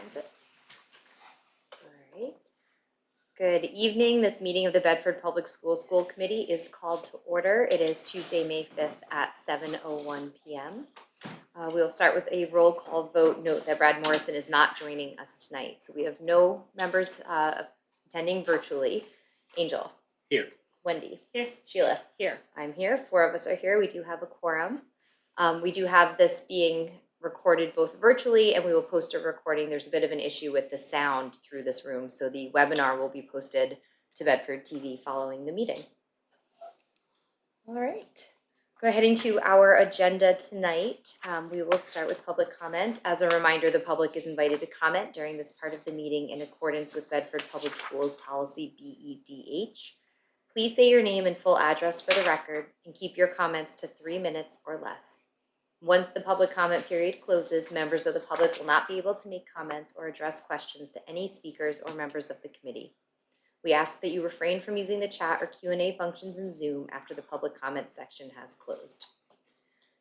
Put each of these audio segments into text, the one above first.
That's it. All right. Good evening. This meeting of the Bedford Public Schools School Committee is called to order. It is Tuesday, May 5th at 7:01 p.m. We will start with a roll call vote. Note that Brad Morrison is not joining us tonight. So we have no members attending virtually. Angel. Here. Wendy. Here. Sheila. Here. I'm here. 4 of us are here. We do have a quorum. We do have this being recorded both virtually, and we will post a recording. There's a bit of an issue with the sound through this room, so the webinar will be posted to Bedford TV following the meeting. All right. Go heading to our agenda tonight. We will start with public comment. As a reminder, the public is invited to comment during this part of the meeting in accordance with Bedford Public Schools Policy BEDH. Please say your name and full address for the record and keep your comments to 3 minutes or less. Once the public comment period closes, members of the public will not be able to make comments or address questions to any speakers or members of the committee. We ask that you refrain from using the chat or Q&A functions in Zoom after the public comment section has closed.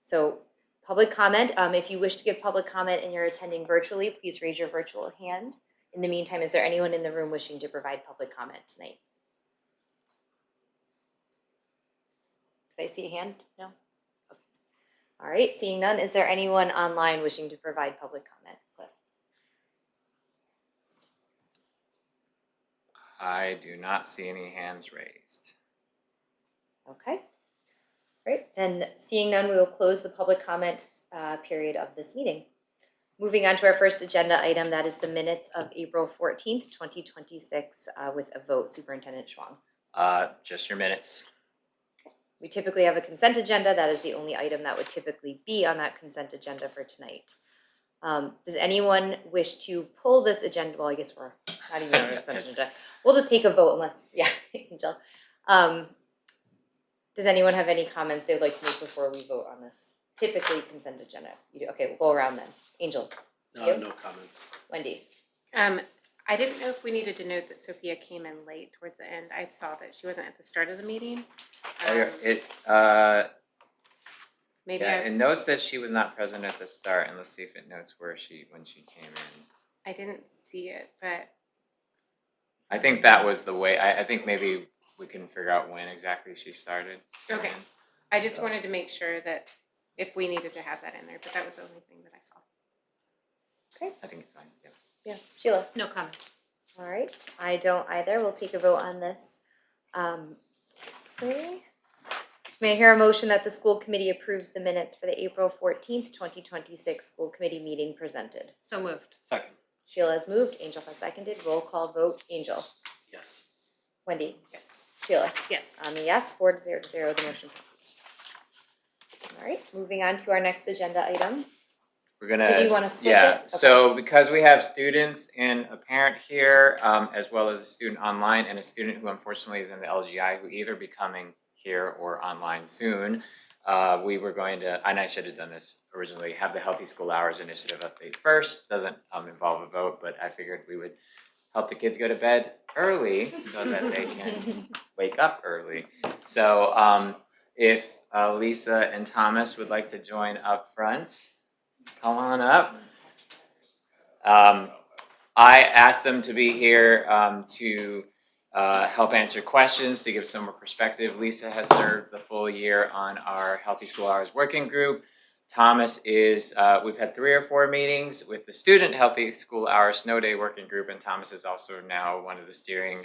So, public comment, if you wish to give public comment and you're attending virtually, please raise your virtual hand. In the meantime, is there anyone in the room wishing to provide public comment tonight? Did I see a hand? No? Okay. All right, seeing none, is there anyone online wishing to provide public comment? Cliff? I do not see any hands raised. Okay. Great. Then seeing none, we will close the public comment period of this meeting. Moving on to our first agenda item, that is the minutes of April 14th, 2026 with a vote. Superintendent Schwang. Just your minutes. We typically have a consent agenda. That is the only item that would typically be on that consent agenda for tonight. Does anyone wish to pull this agenda? Well, I guess we're not even on a consent agenda. We'll just take a vote unless, yeah, Angel. Does anyone have any comments they would like to make before we vote on this? Typically consent agenda. You do? Okay, we'll go around then. Angel. No comments. Wendy. I didn't know if we needed to note that Sophia came in late towards the end. I saw that she wasn't at the start of the meeting. Maybe It notes that she was not present at the start, and let's see if it notes when she came in. I didn't see it, but I think that was the way. I think maybe we can figure out when exactly she started. okay. I just wanted to make sure that if we needed to have that in there, but that was the only thing that I saw. Okay. I think it's fine. Yeah. Yeah. Sheila. No comments. All right. I don't either. We'll take a vote on this. May I hear a motion that the school committee approves the minutes for the April 14th, 2026 school committee meeting presented? So moved. Second. Sheila has moved. Angel has seconded. Roll call vote. Angel. Yes. Wendy. Yes. Sheila. Yes. I'm a yes. 4-0 to 0. The motion passes. All right. Moving on to our next agenda item. We're gonna. Did you want to switch Yeah. it? Okay. So because we have students and a parent here, as well as a student online and a student who unfortunately is in the LGI who either be coming here or online soon, we were going to, and I should have done this originally, have the Healthy School Hours Initiative update first. Doesn't involve a vote, but I figured we would help the kids go to bed early so that they can wake up early. So if Lisa and Thomas would like to join up front, come on up. I asked them to be here to help answer questions, to give some more perspective. Lisa has served the full year on our Healthy School Hours Working Group. Thomas is, we've had 3 or 4 meetings with the Student Healthy School Hours Snow Day Working Group, and Thomas is also now one of the steering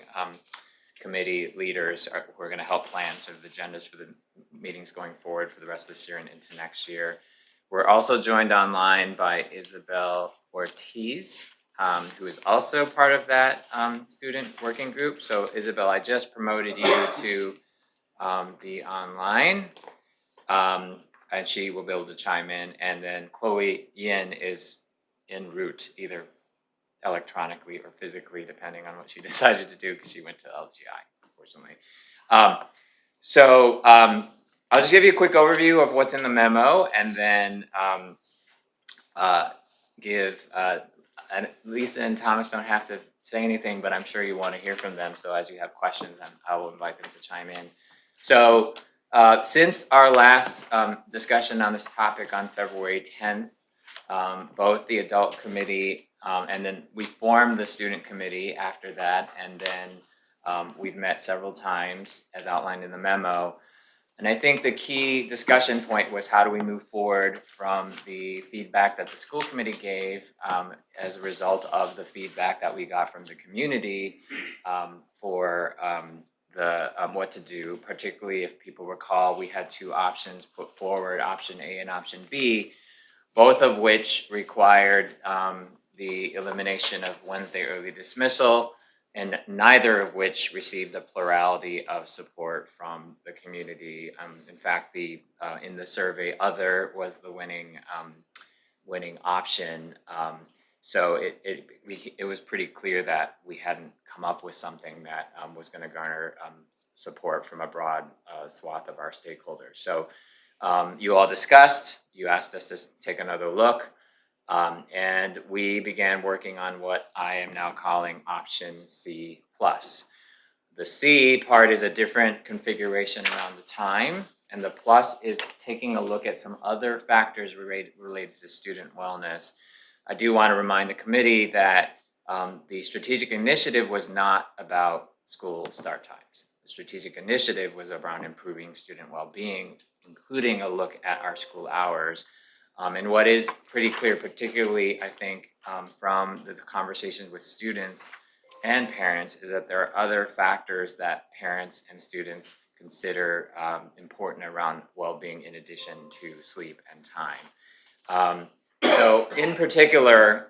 committee leaders who are going to help plan sort of the agendas for the meetings going forward for the rest of this year and into next year. We're also joined online by Isabel Ortiz, who is also part of that student working group. So Isabel, I just promoted you to be online, and she will be able to chime in. And then Chloe Yin is en route, either electronically or physically, depending on what she decided to do, because she went to LGI, unfortunately. I'll just give you a quick overview of what's in the memo, and then and Lisa and Thomas don't have to say anything, but I'm sure you want to hear from them. So as you have questions, I will invite them to chime in. So since our last discussion on this topic on February 10th, both the adult committee And then we formed the student committee after that, and then we've met several times as outlined in the memo. And I think the key discussion point was how do we move forward from the feedback that the school committee gave as a result of the feedback that we got from the community for what to do, particularly if people recall, we had two options put forward, option A and option B, both of which required the elimination of Wednesday early dismissal, and neither of which received a plurality of support from the community. In fact, in the survey, other was the winning option. So it was pretty clear that we hadn't come up with something that was going to garner support from a broad swath of our stakeholders. So you all discussed, you asked us to take another look. And we began working on what I am now calling option C plus. The C part is a different configuration around the time, and the plus is taking a look at some other factors related to student wellness. I do want to remind the committee that the strategic initiative was not about school start times. The strategic initiative was around improving student well-being, including a look at our school hours. And what is pretty clear, particularly I think from the conversations with students and parents, is that there are other factors that parents and students consider important around well-being in addition to sleep and time. So in particular,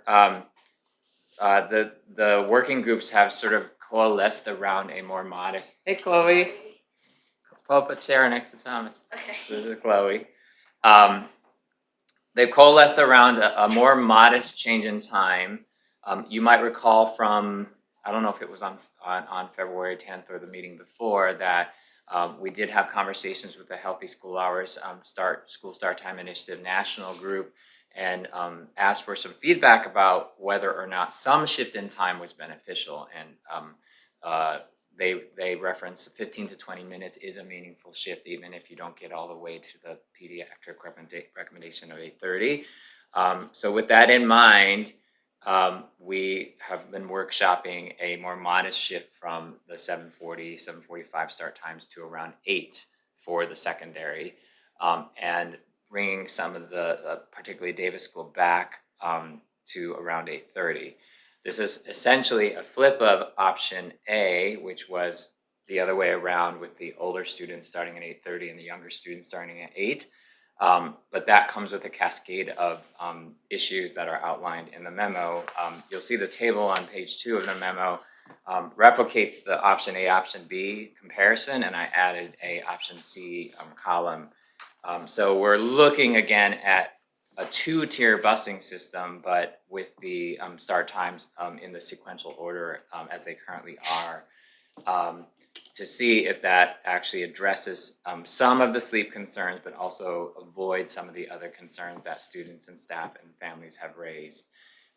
the working groups have sort of coalesced around a more modest, hey Chloe, pull up a chair next to Thomas. Okay. This is Chloe. They've coalesced around a more modest change in time. You might recall from, I don't know if it was on February 10th or the meeting before, that we did have conversations with the Healthy School Hours School Start Time Initiative National Group, and asked for some feedback about whether or not some shift in time was beneficial. And they reference 15 to 20 minutes is a meaningful shift, even if you don't get all the way to the pediatric recommendation of 8:30. So with that in mind, we have been workshopping a more modest shift from the 7:40, 7:45 start times to around 8 for the secondary, and bringing some of the, particularly Davis School, back to around 8:30. This is essentially a flip of option A, which was the other way around with the older students starting at 8:30 and the younger students starting at 8. But that comes with a cascade of issues that are outlined in the memo. You'll see the table on page 2 of the memo replicates the option A, option B comparison, and I added a option C column. So we're looking again at a 2-tier busing system, but with the start times in the sequential order as they currently are, to see if that actually addresses some of the sleep concerns, but also avoid some of the other concerns that students and staff and families have raised.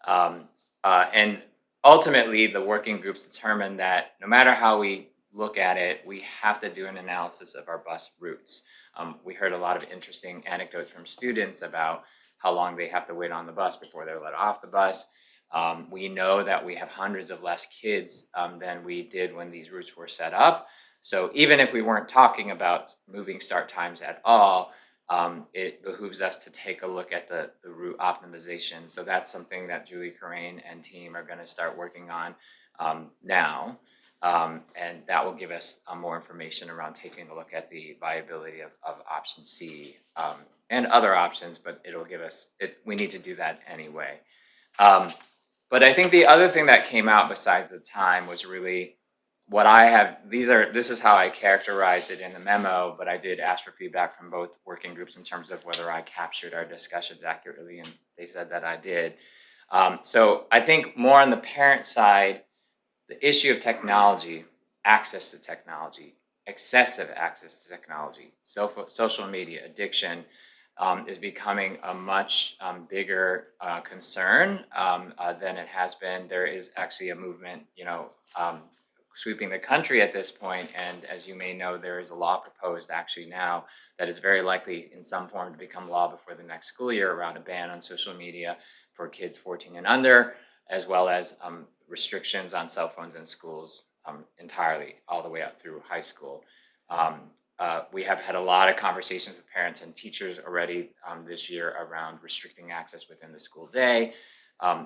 And ultimately, the working groups determined that no matter how we look at it, we have to do an analysis of our bus routes. We heard a lot of interesting anecdotes from students about how long they have to wait on the bus before they're let off the bus. We know that we have hundreds of less kids than we did when these routes were set up. So even if we weren't talking about moving start times at all, it behooves us to take a look at the route optimization. So that's something that Julie Corain and team are going to start working on now. And that will give us more information around taking a look at the viability of option C and other options, but it'll give us, we need to do that anyway. But I think the other thing that came out besides the time was really what I have, this is how I characterized it in the memo, but I did ask for feedback from both working groups in terms of whether I captured our discussions accurately, and they said that I did. So I think more on the parent side, the issue of technology, access to technology, excessive access to technology, social media, addiction, is becoming a much bigger concern than it has been. There is actually a movement, sweeping the country at this point, and as you may know, there is a law proposed actually now that is very likely in some form to become law before the next school year around a ban on social media for kids 14 and under. as well as restrictions on cell phones in schools entirely, all the way up through high school. We have had a lot of conversations with parents and teachers already this year around restricting access within the school day.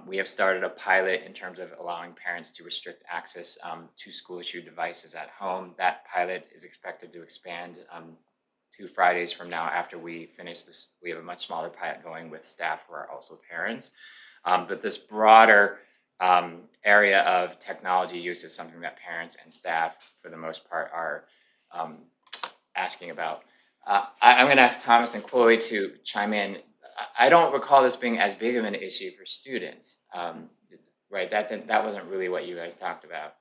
We have started a pilot in terms of allowing parents to restrict access to school-issued devices at home. That pilot is expected to expand 2 Fridays from now after we finish this. We have a much smaller pilot going with staff who are also parents. But this broader area of technology use is something that parents and staff, for the most part, are asking about. I'm going to ask Thomas and Chloe to chime in. I don't recall this being as big of an issue for students, right? That wasn't really what you guys talked about.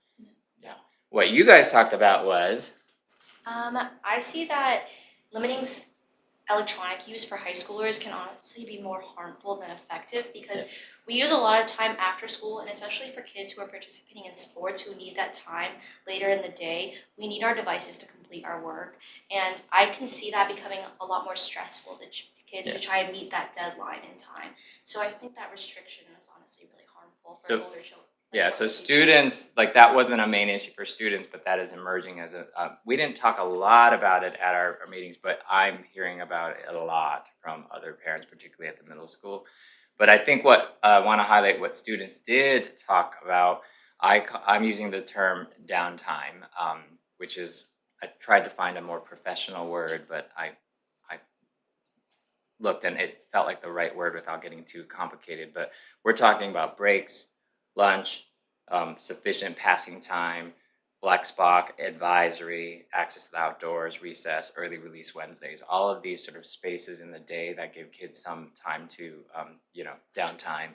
Yeah. What you guys talked about was I see that limiting electronic use for high schoolers can honestly be more harmful than effective because we use a lot of time after school, and especially for kids who are participating in sports who need that time later in the day, we need our devices to complete our work. And I can see that becoming a lot more stressful to kids to try and meet that deadline in time. So I think that restriction is honestly really harmful for older children. yeah, so students, like that wasn't a main issue for students, but that is emerging as a, we didn't talk a lot about it at our meetings, but I'm hearing about it a lot from other parents, particularly at the middle school. But I think what I want to highlight what students did talk about, I'm using the term downtime, which is, I tried to find a more professional word, but I looked and it felt like the right word without getting too complicated. But we're talking about breaks, lunch, sufficient passing time, Flexbox, advisory, access to the outdoors, recess, early release Wednesdays, all of these sort of spaces in the day that give kids some time to, downtime,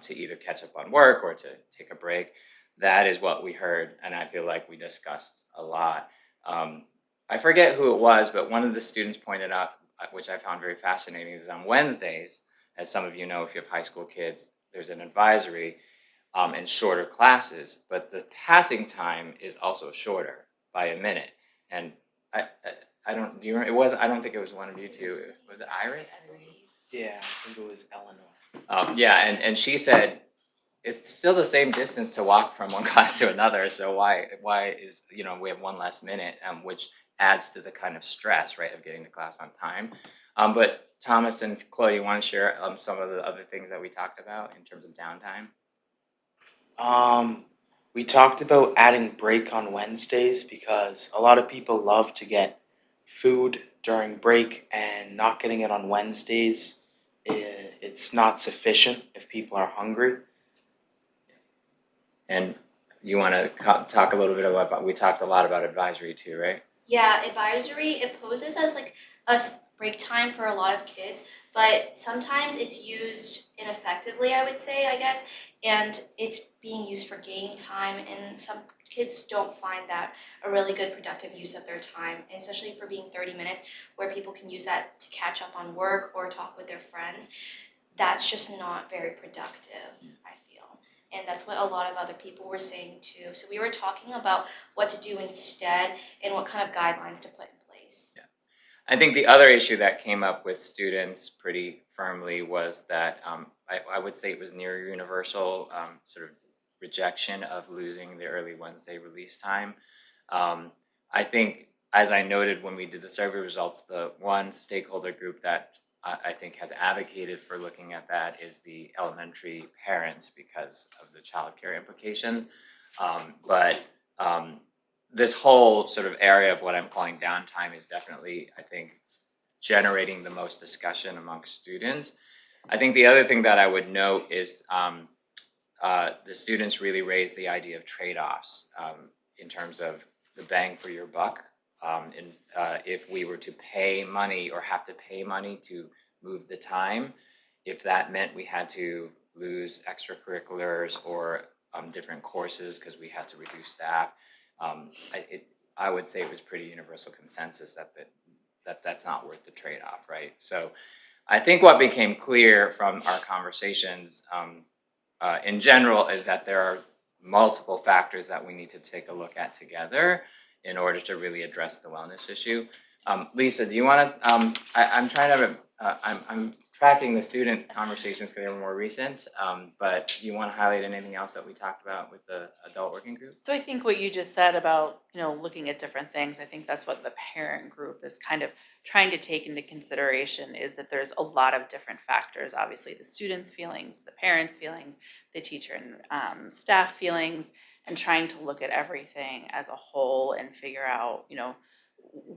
to either catch up on work or to take a break. That is what we heard, and I feel like we discussed a lot. I forget who it was, but one of the students pointed out, which I found very fascinating, is on Wednesdays, as some of you know, if you have high school kids, there's an advisory and shorter classes, but the passing time is also shorter by a minute. And I don't, do you remember, I don't think it was one of you two, was it Iris? Yeah, I think it was Eleanor. Yeah, and she said, it's still the same distance to walk from one class to another, so why is, we have one less minute, which adds to the kind of stress, right, of getting to class on time. But Thomas and Chloe, you want to share some of the other things that we talked about in terms of downtime? We talked about adding break on Wednesdays because a lot of people love to get food during break, and not getting it on Wednesdays, it's not sufficient if people are hungry. And you want to talk a little bit about, we talked a lot about advisory too, right? Yeah, advisory, it poses as like a break time for a lot of kids, but sometimes it's used ineffectively, I would say, I guess, and it's being used for game time, and some kids don't find that a really good productive use of their time, and especially for being 30 minutes where people can use that to catch up on work or talk with their friends. That's just not very productive, I feel. And that's what a lot of other people were saying too. So we were talking about what to do instead and what kind of guidelines to put in place. Yeah. I think the other issue that came up with students pretty firmly was that I would say it was near universal sort of rejection of losing the early Wednesday release time. I think, as I noted when we did the survey results, the one stakeholder group that I think has advocated for looking at that is the elementary parents because of the childcare implication. But this whole sort of area of what I'm calling downtime is definitely, I think, generating the most discussion amongst students. I think the other thing that I would note is the students really raised the idea of trade-offs in terms of the bang for your buck. If we were to pay money or have to pay money to move the time, if that meant we had to lose extracurriculars or different courses because we had to reduce staff, I would say it was pretty universal consensus that that's not worth the trade-off, right? So I think what became clear from our conversations in general is that there are multiple factors that we need to take a look at together in order to really address the wellness issue. Lisa, do you want to, I'm trying to I'm tracking the student conversations because they were more recent, but do you want to highlight anything else that we talked about with the adult working group? So I think what you just said about, looking at different things, I think that's what the parent group is kind of trying to take into consideration, is that there's a lot of different factors. Obviously, the students' feelings, the parents' feelings, the teacher and staff feelings, and trying to look at everything as a whole and figure out,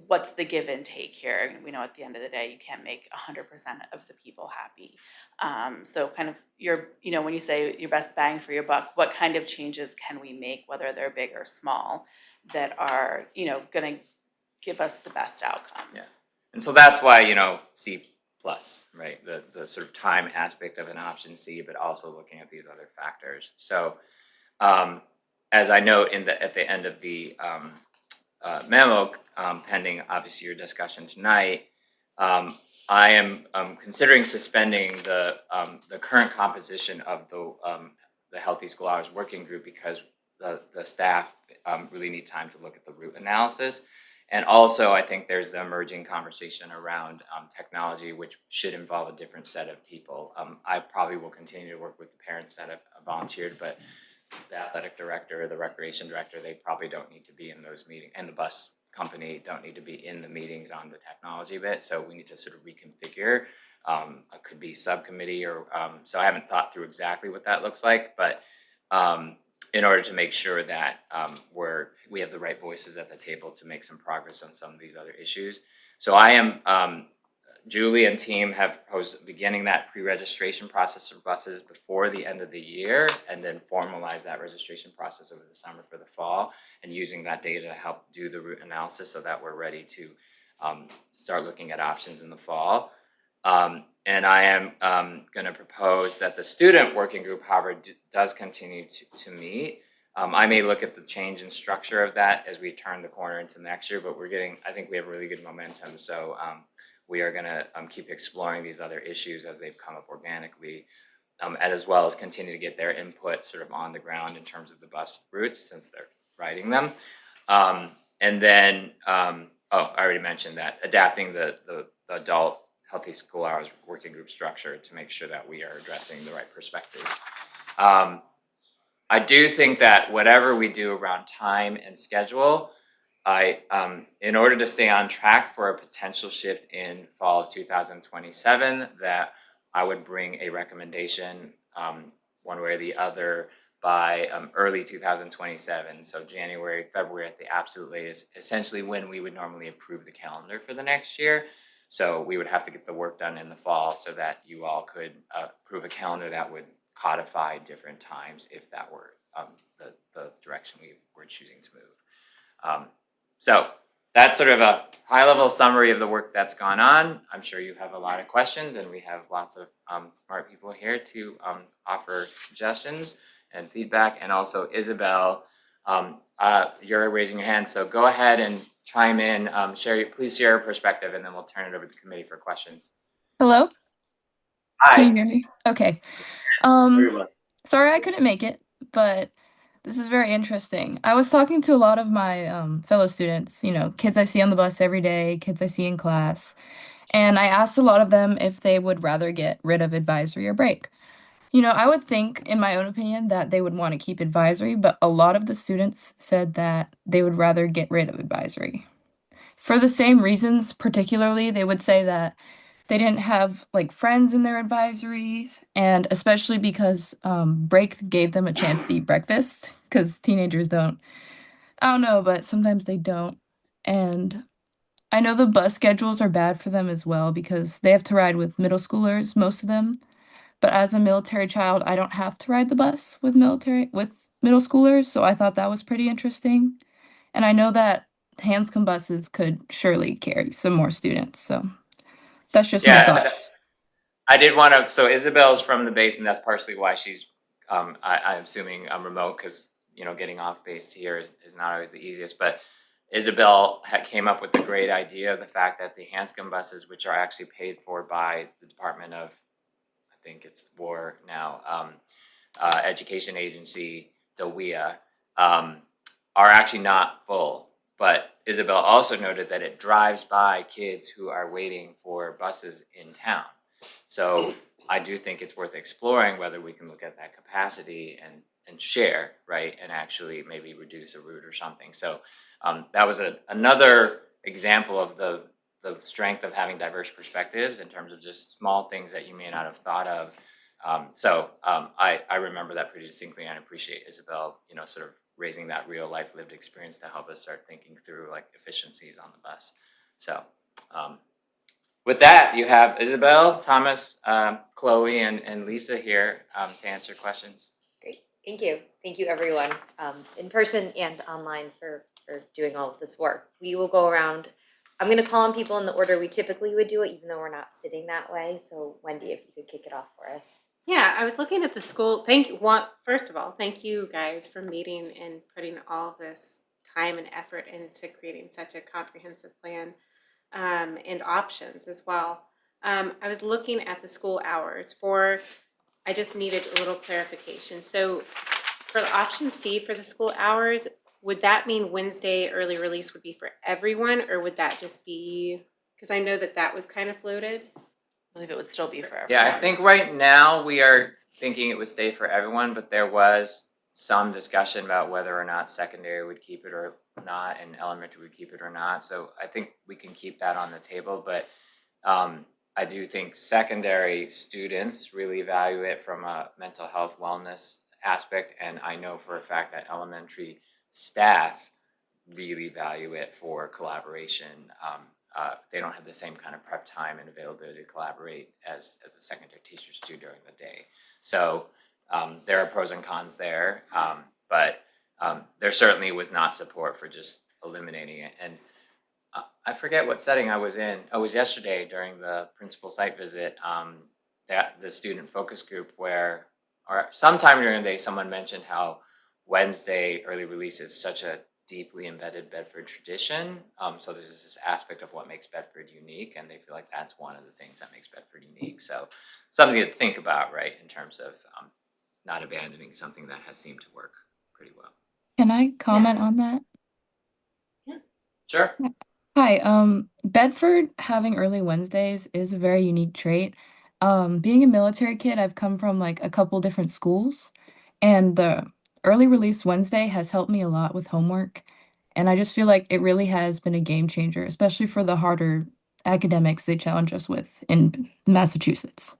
what's the give and take here. We know at the end of the day, you can't make 100% of the people happy. So kind of when you say your best bang for your buck, what kind of changes can we make, whether they're big or small, that are, gonna give us the best outcomes? Yeah. And so that's why, C plus, right? The sort of time aspect of an option C, but also looking at these other factors. So as I note at the end of the memo, pending obviously your discussion tonight, I am considering suspending the current composition of the Healthy School Hours Working Group because the staff really need time to look at the root analysis. And also, I think there's the emerging conversation around technology, which should involve a different set of people. I probably will continue to work with the parents that have volunteered, but the athletic director, the recreation director, they probably don't need to be in those meetings, and the bus company don't need to be in the meetings on the technology bit. So we need to sort of reconfigure. It could be subcommittee or so I haven't thought through exactly what that looks like, but in order to make sure that we have the right voices at the table to make some progress on some of these other issues. So I am Julie and team have proposed beginning that pre-registration process for buses before the end of the year, and then formalize that registration process over the summer for the fall, and using that data to help do the root analysis so that we're ready to start looking at options in the fall. And I am going to propose that the student working group, however, does continue to meet. I may look at the change in structure of that as we turn the corner into next year, but I think we have really good momentum. So we are going to keep exploring these other issues as they've come up organically, and as well as continue to get their input sort of on the ground in terms of the bus routes since they're riding them. And then, I already mentioned that, adapting the adult Healthy School Hours Working Group structure to make sure that we are addressing the right perspectives. I do think that whatever we do around time and schedule, in order to stay on track for a potential shift in fall of 2027, that I would bring a recommendation one way or the other by early 2027. So January, February at the absolute latest, essentially when we would normally approve the calendar for the next year. So we would have to get the work done in the fall so that you all could approve a calendar that would codify different times if that were the direction we were choosing to move. So that's sort of a high-level summary of the work that's gone on. I'm sure you have a lot of questions, and we have lots of smart people here to offer suggestions and feedback. And also, Isabel, you're raising your hand, so go ahead and chime in. Please share your perspective, and then we'll turn it over to the committee for questions. Hello? Hi. Can you hear me? Okay. Very well. Sorry I couldn't make it, but this is very interesting. I was talking to a lot of my fellow students, kids I see on the bus every day, kids I see in class, and I asked a lot of them if they would rather get rid of advisory or break. I would think, in my own opinion, that they would want to keep advisory, but a lot of the students said that they would rather get rid of advisory. For the same reasons, particularly, they would say that they didn't have friends in their advisories, and especially because break gave them a chance to eat breakfast, because teenagers don't. I don't know, but sometimes they don't. And I know the bus schedules are bad for them as well because they have to ride with middle schoolers, most of them. But as a military child, I don't have to ride the bus with middle schoolers, so I thought that was pretty interesting. And I know that Hanscom buses could surely carry some more students, so that's just my thoughts. I did want to. So Isabel's from the base, and that's partially why she's. I'm assuming remote because getting off base here is not always the easiest. But Isabel came up with the great idea of the fact that the Hanscom buses, which are actually paid for by the Department of, I think it's WAR now, Education Agency, the WIA, are actually not full. But Isabel also noted that it drives by kids who are waiting for buses in town. So I do think it's worth exploring whether we can look at that capacity and share, right? And actually maybe reduce a route or something. So that was another example of the strength of having diverse perspectives in terms of just small things that you may not have thought of. I remember that pretty distinctly, and I appreciate Isabel, sort of raising that real life lived experience to help us start thinking through like efficiencies on the bus. So with that, you have Isabel, Thomas, Chloe, and Lisa here to answer questions. Great, thank you. Thank you everyone, in person and online for doing all of this work. We will go around, I'm gonna call on people in the order we typically would do it, even though we're not sitting that way. So Wendy, if you could kick it off for us. Yeah, I was looking at the school. First of all, thank you guys for meeting and putting all this time and effort into creating such a comprehensive plan and options as well. I was looking at the school hours I just needed a little clarification. So for the option C for the school hours, would that mean Wednesday early release would be for everyone, or would that just be, because I know that was kind of floated? I believe it would still be for everyone. Yeah, I think right now we are thinking it would stay for everyone, but there was some discussion about whether or not secondary would keep it or not, and elementary would keep it or not. So I think we can keep that on the table, but I do think secondary students really value it from a mental health wellness aspect, and I know for a fact that elementary staff really value it for collaboration. They don't have the same kind of prep time and availability to collaborate as the secondary teachers do during the day. So there are pros and cons there, but there certainly was not support for just eliminating it. And I forget what setting I was in. Oh, it was yesterday during the principal site visit, that the student focus group or sometime during the day, someone mentioned how Wednesday early release is such a deeply embedded Bedford tradition. So there's this aspect of what makes Bedford unique, and they feel like that's one of the things that makes Bedford unique. So something to think about, right, in terms of not abandoning something that has seemed to work pretty well. Can I comment on that? Sure. Hi, Bedford having early Wednesdays is a very unique trait. Being a military kid, I've come from like a couple different schools, and the early release Wednesday has helped me a lot with homework. And I just feel like it really has been a game changer, especially for the harder academics they challenge us with in Massachusetts.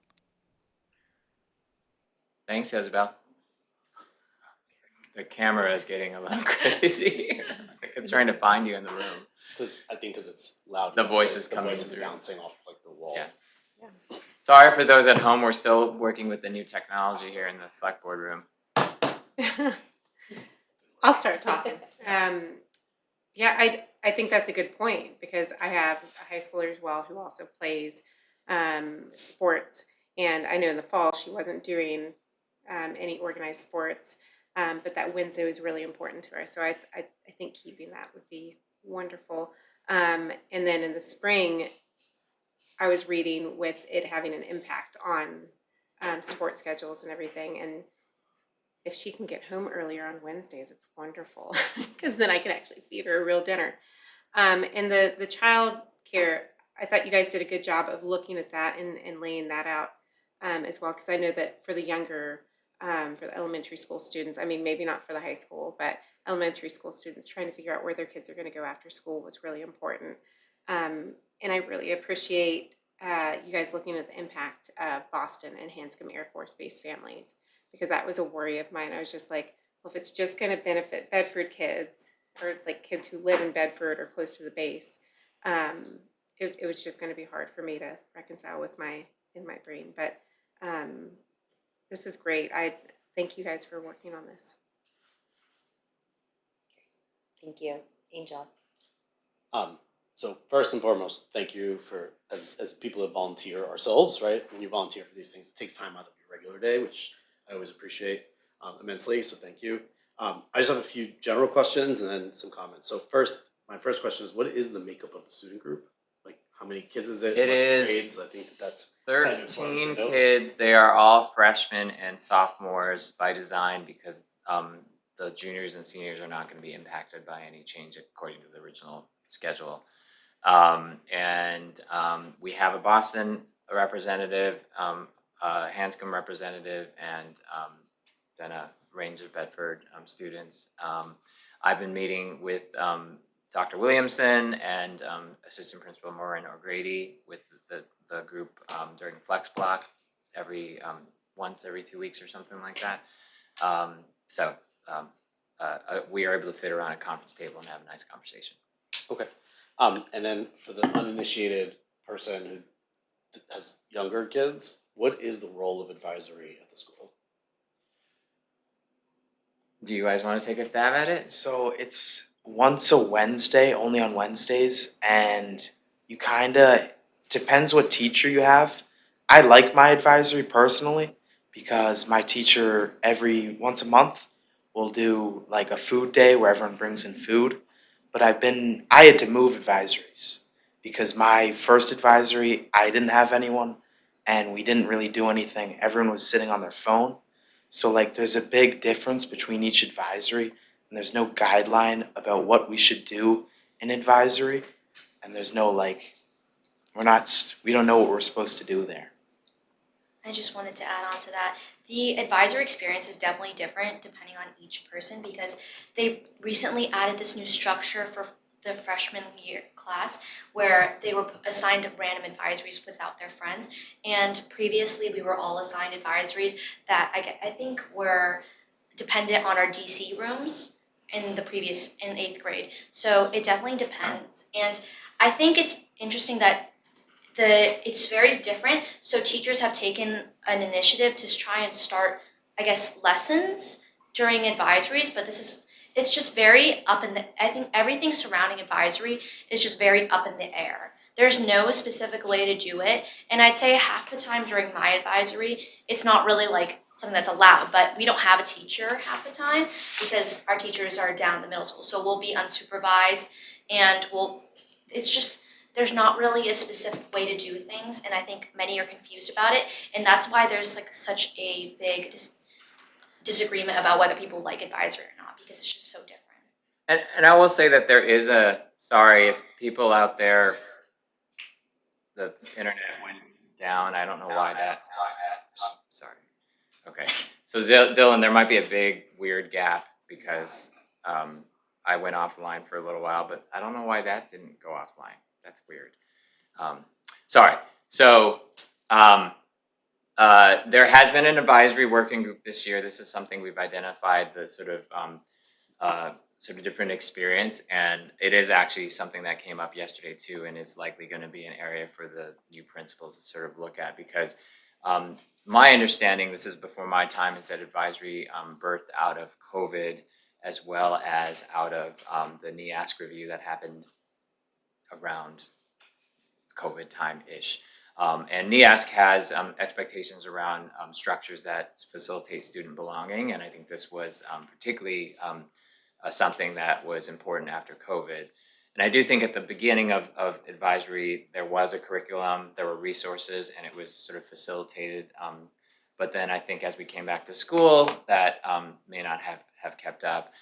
Thanks, Isabel. The camera is getting a little crazy. I think it's trying to find you in the room. I think because it's loud. The voice is the coming voice is through. bouncing off like the wall. Yeah. Sorry for those at home. We're still working with the new technology here in the select board room. I'll start talking. Yeah, I think that's a good point, because I have a high schooler as well who also plays sports, and I know in the fall she wasn't doing any organized sports, but that Wednesday was really important to her. So I think keeping that would be wonderful. And then in the spring, I was reading with it having an impact on sports schedules and everything, and if she can get home earlier on Wednesdays, it's wonderful, because then I can actually feed her a real dinner. And the child care, I thought you guys did a good job of looking at that and laying that out as well, because I know that for the younger, for the elementary school students, I mean, maybe not for the high school, but elementary school students trying to figure out where their kids are going to go after school was really important. And I really appreciate you guys looking at the impact of Boston and Hanscom Air Force Base families, because that was a worry of mine. I was just like, well, if it's just going to benefit Bedford kids, or like kids who live in Bedford or close to the base, it was just going to be hard for me to reconcile with in my brain. But this is great. I thank you guys for working on this. Thank you. Angel. So first and foremost, thank you for as people that volunteer ourselves, right? When you volunteer for these things, it takes time out of your regular day, which I always appreciate immensely. So thank you. I just have a few general questions and then some comments. So my first question is, what is the makeup of the student group? Like, how many kids is it? It What is grades? I think that's kind of important 13 to know. kids. They are all freshmen and sophomores by design, because the juniors and seniors are not going to be impacted by any change according to the original schedule. We have a Boston representative, a Hanscom representative, and then a range of Bedford students. I've been meeting with Dr. Williamson and Assistant Principal Maureen O'Grady with the group during Flex Block once every 2 weeks or something like that. We are able to fit around a conference table and have a nice conversation. Okay. And then for the uninitiated person who has younger kids, what is the role of advisory at the school? Do you guys want to take a stab at it? So it's once a Wednesday, only on Wednesdays, and you kinda, depends what teacher you have. I like my advisory personally because my teacher every once a month will do like a food day where everyone brings in food. But I had to move advisories because my first advisory, I didn't have anyone and we didn't really do anything. Everyone was sitting on their phone. So like there's a big difference between each advisory and there's no guideline about what we should do in advisory and there's no like we don't know what we're supposed to do there. I just wanted to add on to that. The advisor experience is definitely different depending on each person because they recently added this new structure for the freshman year class where they were assigned random advisories without their friends. And previously we were all assigned advisories that I think were dependent on our DC rooms in 8th grade. So it definitely depends. And I think it's interesting that it's very different. So teachers have taken an initiative to try and start, I guess, lessons during advisories, but it's just very I think everything surrounding advisory is just very up in the air. There's no specific way to do it. And I'd say half the time during my advisory, it's not really like something that's allowed, but we don't have a teacher half the time because our teachers are down in the middle school. So we'll be unsupervised and it's just, there's not really a specific way to do things, and I think many are confused about it, and that's why there's like such a big disagreement about whether people like advisory or not, because it's just so different. And I will say that there is sorry if people out there, the internet went down. I don't know why that. Sorry. Okay. So Dylan, there might be a big weird gap because I went offline for a little while, but I don't know why that didn't go offline. That's weird. Sorry. So there has been an advisory working group this year. This is something we've identified, the sort of different experience, and it is actually something that came up yesterday too, and is likely going to be an area for the new principals to sort of look at because my understanding, this is before my time, is that advisory birthed out of COVID as well as out of the NEASC review that happened around COVID time-ish. And NEASC has expectations around structures that facilitate student belonging, and I think this was particularly something that was important after COVID. And I do think at the beginning of advisory, there was a curriculum, there were resources, and it was sort of facilitated. But then I think as we came back to school, that may not have kept up.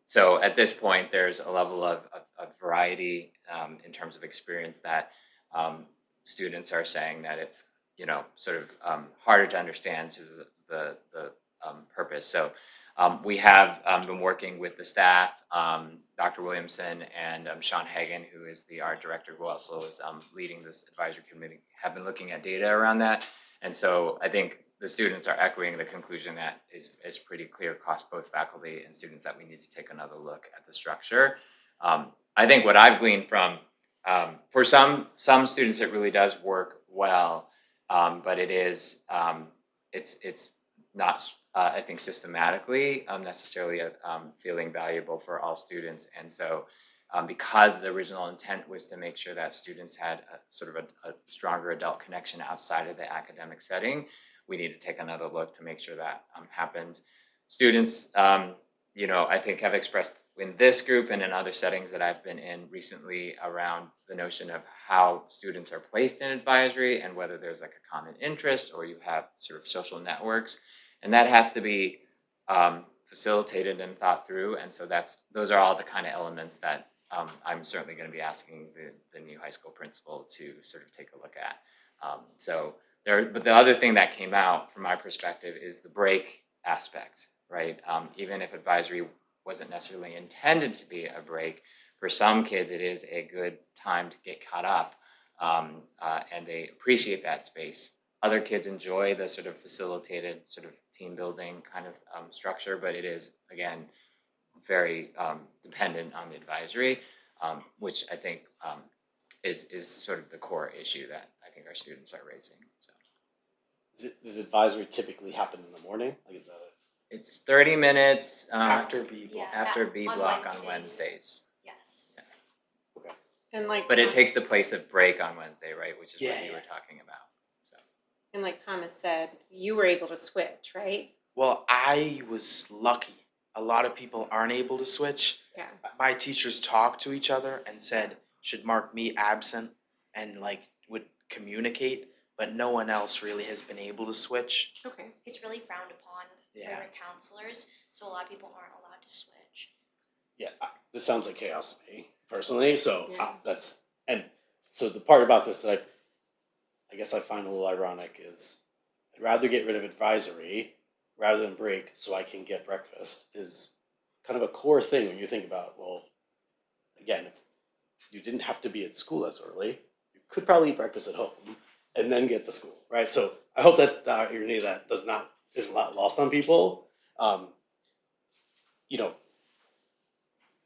So at this point, there's a level of variety in terms of experience that students are saying that it's sort of harder to understand to the purpose. So we have been working with the staff, Dr. Williamson and Sean Hagan, who is the art director, who also is leading this advisory committee, have been looking at data around that. And so I think the students are echoing the conclusion that is pretty clear across both faculty and students that we need to take another look at the structure. I think what I've gleaned from, for some students it really does work well, but it's not, I think, systematically necessarily feeling valuable for all students. And so because the original intent was to make sure that students had a stronger adult connection outside of the academic setting, we need to take another look to make sure that happens. Students, I think have expressed in this group and in other settings that I've been in recently around the notion of how students are placed in advisory and whether there's like a common interest or you have sort of social networks. And that has to be facilitated and thought through, and so those are all the kind of elements that I'm certainly going to be asking the new high school principal to sort of take a look at. But the other thing that came out from my perspective is the break aspect, right? Even if advisory wasn't necessarily intended to be a break, for some kids it is a good time to get caught up, and they appreciate that space. Other kids enjoy the sort of facilitated sort of team building kind of structure, but it is, again, very dependent on the advisory, which I think is sort of the core issue that I think our students are raising. So Does advisory typically happen in the morning? Like, is that it's 30 minutes After B block. after B on block on Wednesdays. Wednesdays. Yes. okay? And like, But it takes the place of break on Wednesday, right? Which is what Yeah. you were talking about. So and like Thomas said, you were able to switch, right? Well, I was lucky. A lot of people aren't able to switch. Yeah. My teachers talked to each other and said, should mark me absent, and like would communicate, but no one else really has been able to switch. Okay. It's really frowned upon Yeah. for counselors, so a lot of people aren't allowed to switch. Yeah, this sounds like chaos to me personally. So Yeah. so the part about this that I guess I find a little ironic is I'd rather get rid of advisory rather than break so I can get breakfast is kind of a core thing when you think about, well, again, if you didn't have to be at school as early, you could probably eat breakfast at home and then get to school, right? So I hope that the irony of that isn't lost on people. You know,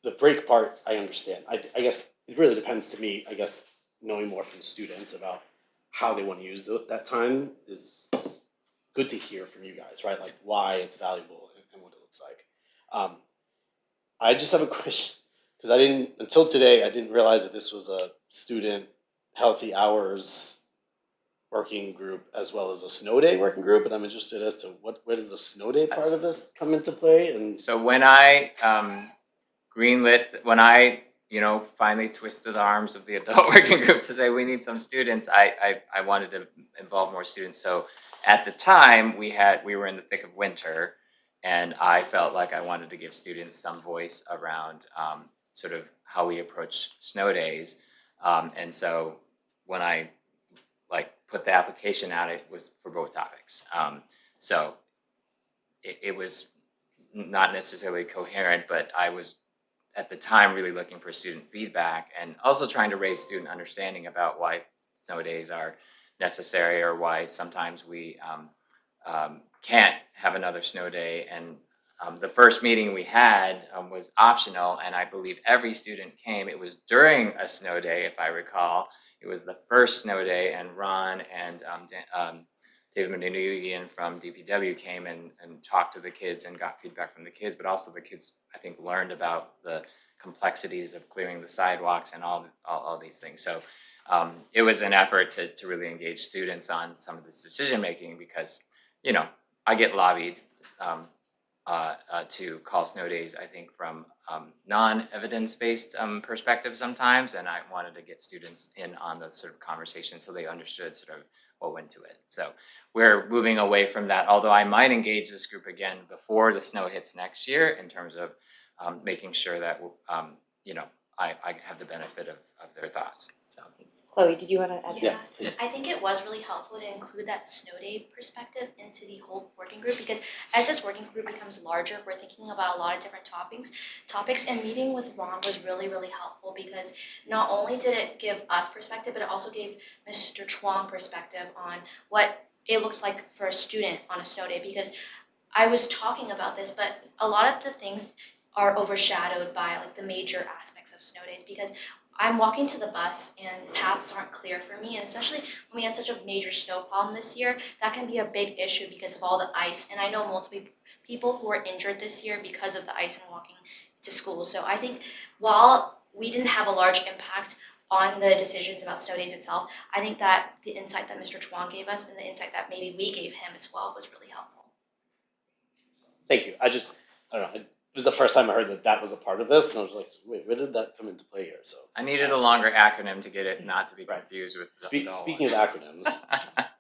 the break part, I understand. I guess it really depends to me, I guess, knowing more from students about how they want to use that time is good to hear from you guys, right? Like why it's valuable and what it looks like. I just have a question, because until today, I didn't realize that this was a student healthy hours working group as well as a snow day working group, and I'm interested as to where does the snow day part of this come into play? And So when I when I finally twisted the arms of the adult working group to say we need some students, I wanted to involve more students. So at the time we were in the thick of winter, and I felt like I wanted to give students some voice around sort of how we approach snow days. And so when I put the application out, it was for both topics. So it was not necessarily coherent, but I was at the time really looking for student feedback and also trying to raise student understanding about why snow days are necessary or why sometimes we can't have another snow day. And the first meeting we had was optional, and I believe every student came. It was during a snow day, if I recall. It was the first snow day, and Ron and David Mnuchin from DPW came and talked to the kids and got feedback from the kids, but also the kids, I think, learned about the complexities of clearing the sidewalks and all these things. So it was an effort to really engage students on some of this decision making, because I get lobbied to call snow days, I think, from non-evidence-based perspective sometimes, and I wanted to get students in on the sort of conversation so they understood sort of what went to it. So we're moving away from that, although I might engage this group again before the snow hits next year in terms of making sure that I have the benefit of their thoughts. So. Chloe, did you want to add Yeah, please. I think it was really helpful to include that snow day perspective into the whole working group, because as this working group becomes larger, we're thinking about a lot of different topics, and meeting with Ron was really, really helpful, because not only did it give us perspective, but it also gave Mr. Chuang perspective on what it looks like for a student on a snow day, because I was talking about this, but a lot of the things are overshadowed by the major aspects of snow days, because I'm walking to the bus and paths aren't clear for me, and especially when we had such a major snow problem this year, that can be a big issue because of all the ice. And I know multiple people who were injured this year because of the ice and walking to school. So I think while we didn't have a large impact on the decisions about snow days itself, I think that the insight that Mr. Chuang gave us and the insight that maybe we gave him as well was really helpful. Thank you. I don't know. It was the first time I heard that was a part of this, and I was like, wait, where did that come into play here? So I needed a longer acronym to get it not to be Right. confused with the speaking of acronyms,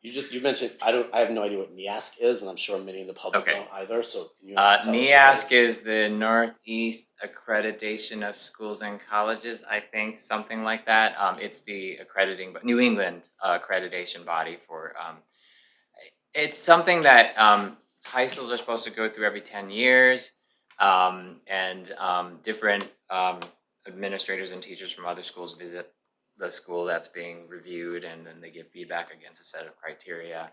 You mentioned, I have no idea what NEASC is, and I'm sure many in the public Okay. don't either, so can you tell us what it NEASC is the Northeast Accreditation of Schools and Colleges, I think, something like that. It's the accrediting, but New England accreditation body for, it's something that high schools are supposed to go through every 10 years. And different administrators and teachers from other schools visit the school that's being reviewed, and then they give feedback against a set of criteria.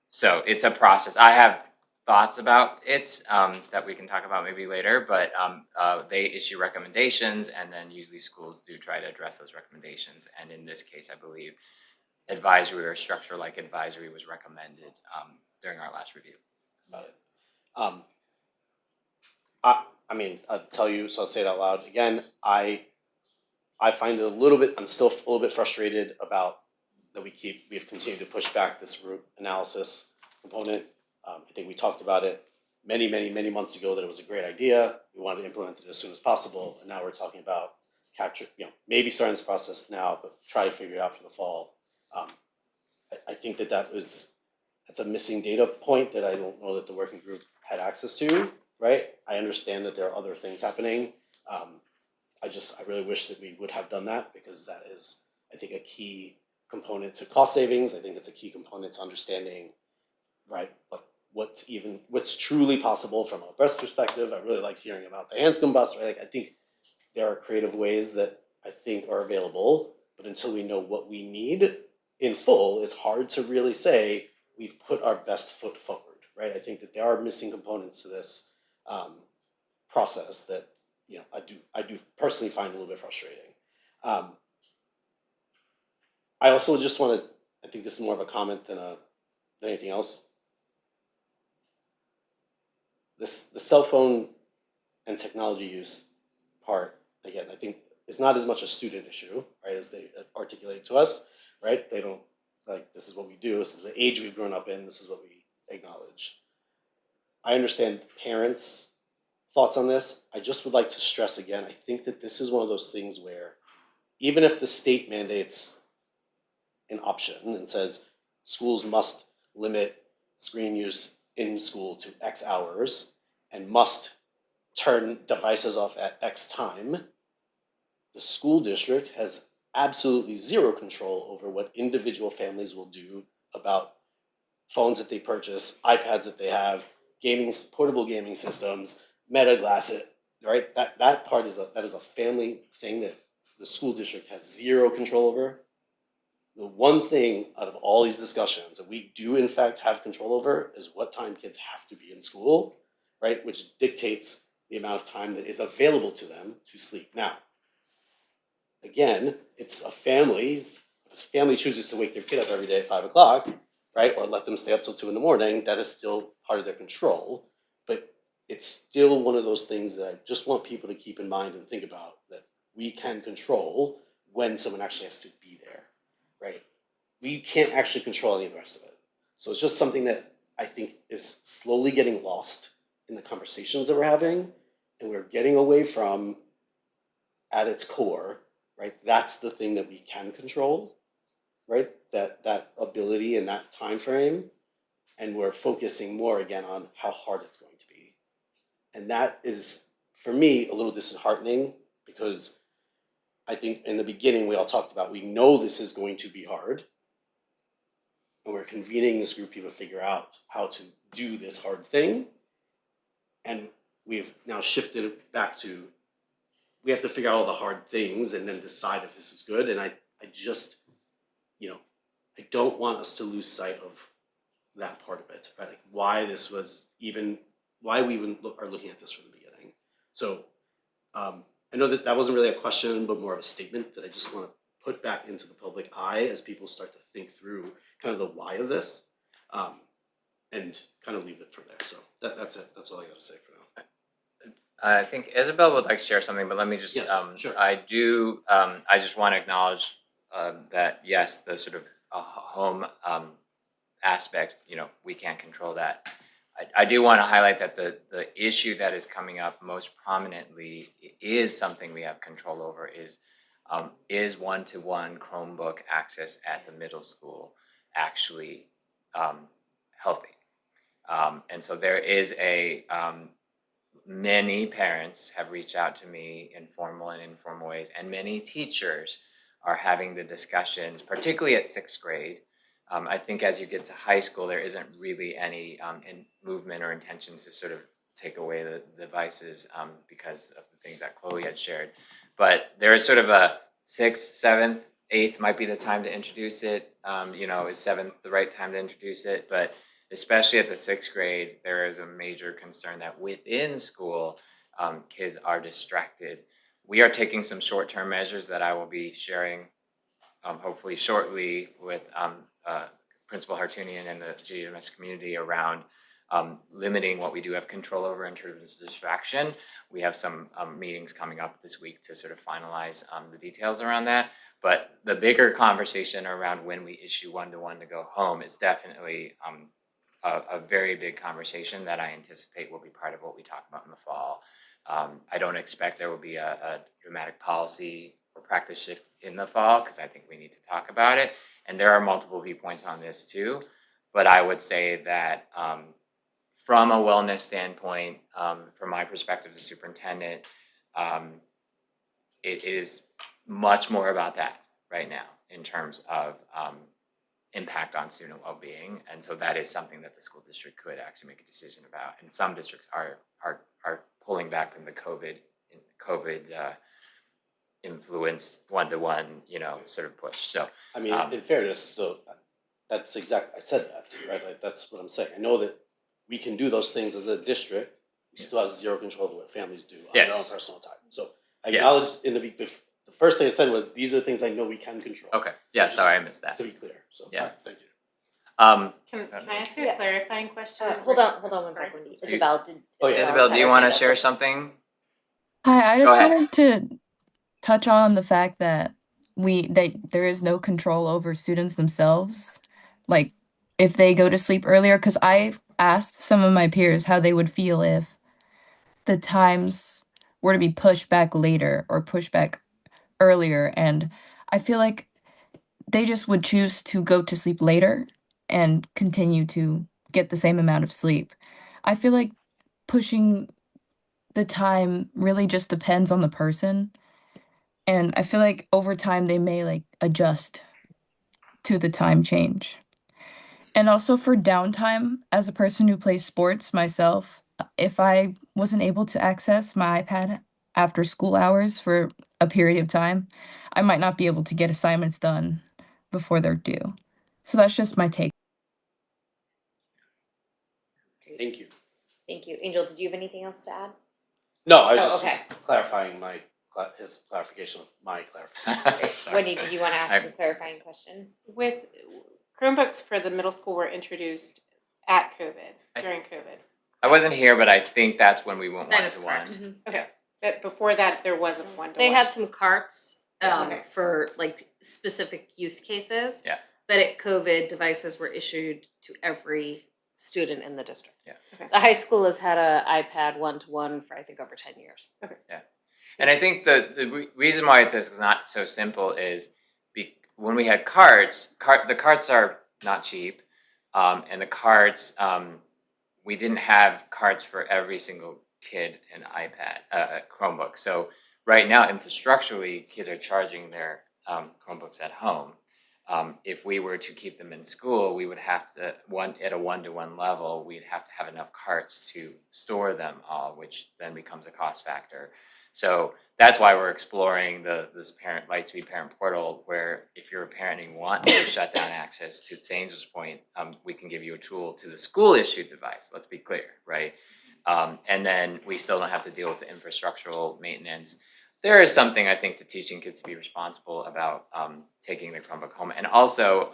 So it's a process. I have thoughts about it that we can talk about maybe later, but they issue recommendations, and then usually schools do try to address those recommendations. And in this case, I believe advisory or structure like advisory was recommended during our last review. about it. I mean, I'll tell you, so I'll say it out loud again. I find it a little bit. I'm still a little bit frustrated about that we've continued to push back this root analysis component. I think we talked about it many months ago that it was a great idea. We wanted to implement it as soon as possible, and now we're talking about maybe starting this process now, but try to figure it out for the fall. I think that's a missing data point that I don't know that the working group had access to, right? I understand that there are other things happening. I really wish that we would have done that, because that is, I think, a key component to cost savings. I think it's a key component to understanding, right, what's truly possible from a bus perspective. I really like hearing about the Hanscom bus, right? Like, I think there are creative ways that I think are available, but until we know what we need in full, it's hard to really say we've put our best foot forward, right? I think that there are missing components to this process that I do personally find a little bit frustrating. I also just want to. I think this is more of a comment than anything else. The cell phone and technology use part, again, I think is not as much a student issue, right, as they articulate to us, right? They don't this is what we do. This is the age we've grown up in. This is what we acknowledge. I understand parents' thoughts on this. I just would like to stress again, I think that this is one of those things where even if the state mandates an option and says schools must limit screen use in school to X hours and must turn devices off at X time, the school district has absolutely zero control over what individual families will do about phones that they purchase, iPads that they have, portable gaming systems, Meta glasses, right? That part is a family thing that the school district has zero control over. The one thing out of all these discussions that we do in fact have control over is what time kids have to be in school, right? Which dictates the amount of time that is available to them to sleep. Now, again, it's a family's. If a family chooses to wake their kid up every day at 5 o'clock, right, or let them stay up till 2 a.m, that is still part of their control. But it's still one of those things that I just want people to keep in mind and think about, that we can control when someone actually has to be there, right? We can't actually control any of the rest of it. So it's just something that I think is slowly getting lost in the conversations that we're having, and we're getting away from, at its core, right? That's the thing that we can control, right? That ability and that time frame, and we're focusing more again on how hard it's going to be. And that is, for me, a little disheartening, because I think in the beginning we all talked about, we know this is going to be hard, and we're convening this group of people to figure out how to do this hard thing. And we've now shifted it back to, we have to figure out all the hard things and then decide if this is good. And I just, I don't want us to lose sight of that part of it, right? Like why we even are looking at this from the beginning. So I know that wasn't really a question, but more of a statement that I just want to put back into the public eye as people start to think through kind of the why of this, and kind of leave it from there. So that's it. That's all I got to say for now. I think Isabel would like to share something, but let me just, Yes, sure. I just want to acknowledge that, yes, the sort of home aspect, we can't control that. I do want to highlight that the issue that is coming up most prominently is something we have control over, is is one-to-one Chromebook access at the middle school actually healthy? And so there is many parents have reached out to me in formal and informal ways, and many teachers are having the discussions, particularly at sixth grade. I think as you get to high school, there isn't really any movement or intention to sort of take away the devices because of the things that Chloe had shared. But there is sort of a sixth, seventh, eighth might be the time to introduce it. Is seventh the right time to introduce it? But especially at the sixth grade, there is a major concern that within school, kids are distracted. We are taking some short-term measures that I will be sharing hopefully shortly with Principal Hartunian and the GMS community around limiting what we do have control over in terms of distraction. We have some meetings coming up this week to sort of finalize the details around that. But the bigger conversation around when we issue one-to-one to go home is definitely a very big conversation that I anticipate will be part of what we talk about in the fall. I don't expect there will be a dramatic policy or practice shift in the fall because I think we need to talk about it. And there are multiple viewpoints on this too. But I would say that from a wellness standpoint, from my perspective as superintendent, it is much more about that right now in terms of impact on student well-being, and so that is something that the school district could actually make a decision about. And some districts are pulling back from the COVID influenced one-to-one, sort of push. So I mean, in fairness, though, that's exact. I said that, right? Like that's what I'm saying. I know that we can do those things as a district. We still have zero control over what families do on their own Yes. personal time. So I Yes. acknowledged in the first thing I said was these are the things I know we can control. okay, yeah, Just sorry I missed that. To be clear. So Yeah. thank you. Can I ask you Yeah. a clarifying question? Hold on one Sorry. second, Wendy. So Isabel, did Oh, yeah. Isabel, had do you her want to hand up. share something? Hi, I Go just ahead. wanted to touch on the fact that there is no control over students themselves. Like if they go to sleep earlier, because I asked some of my peers how they would feel if the times were to be pushed back later or pushed back earlier, and I feel like they just would choose to go to sleep later and continue to get the same amount of sleep. I feel like pushing the time really just depends on the person. And I feel like over time they may like adjust to the time change. And also for downtime, as a person who plays sports myself, if I wasn't able to access my iPad after school hours for a period of time, I might not be able to get assignments done before they're due. So that's just my take. Thank you. Thank you. Angel, did you have anything else to add? No, I was Oh, just okay. clarifying his clarification of my clarification. Sorry. Wendy, did you want to ask I- a clarifying question? With Chromebooks for the middle school were introduced at COVID, during COVID. I wasn't here, but I think that's when we went That is one-to-one. Okay, but before that, there wasn't a one-to-one. They had some carts Okay. for like specific use cases. Yeah. But at COVID, devices were issued to every student in the district. Yeah. Okay. The high school has had a iPad one-to-one for I think over 10 years. And I think the reason why it's not so simple is when we had carts, the carts are not cheap, and the carts, we didn't have carts for every single kid in iPad, Chromebook. So right now, infrastructurally, kids are charging their Chromebooks at home. If we were to keep them in school, we would have to at a one-to-one level, we'd have to have enough carts to store them all, which then becomes a cost factor. So that's why we're exploring this Lightspeed parent portal, where if you're a parent and you want to shut down access to Angel's point, we can give you a tool to the school issued device. Let's be clear, right? And then we still don't have to deal with the infrastructural maintenance. There is something I think to teaching kids to be responsible about taking the Chromebook home, and also,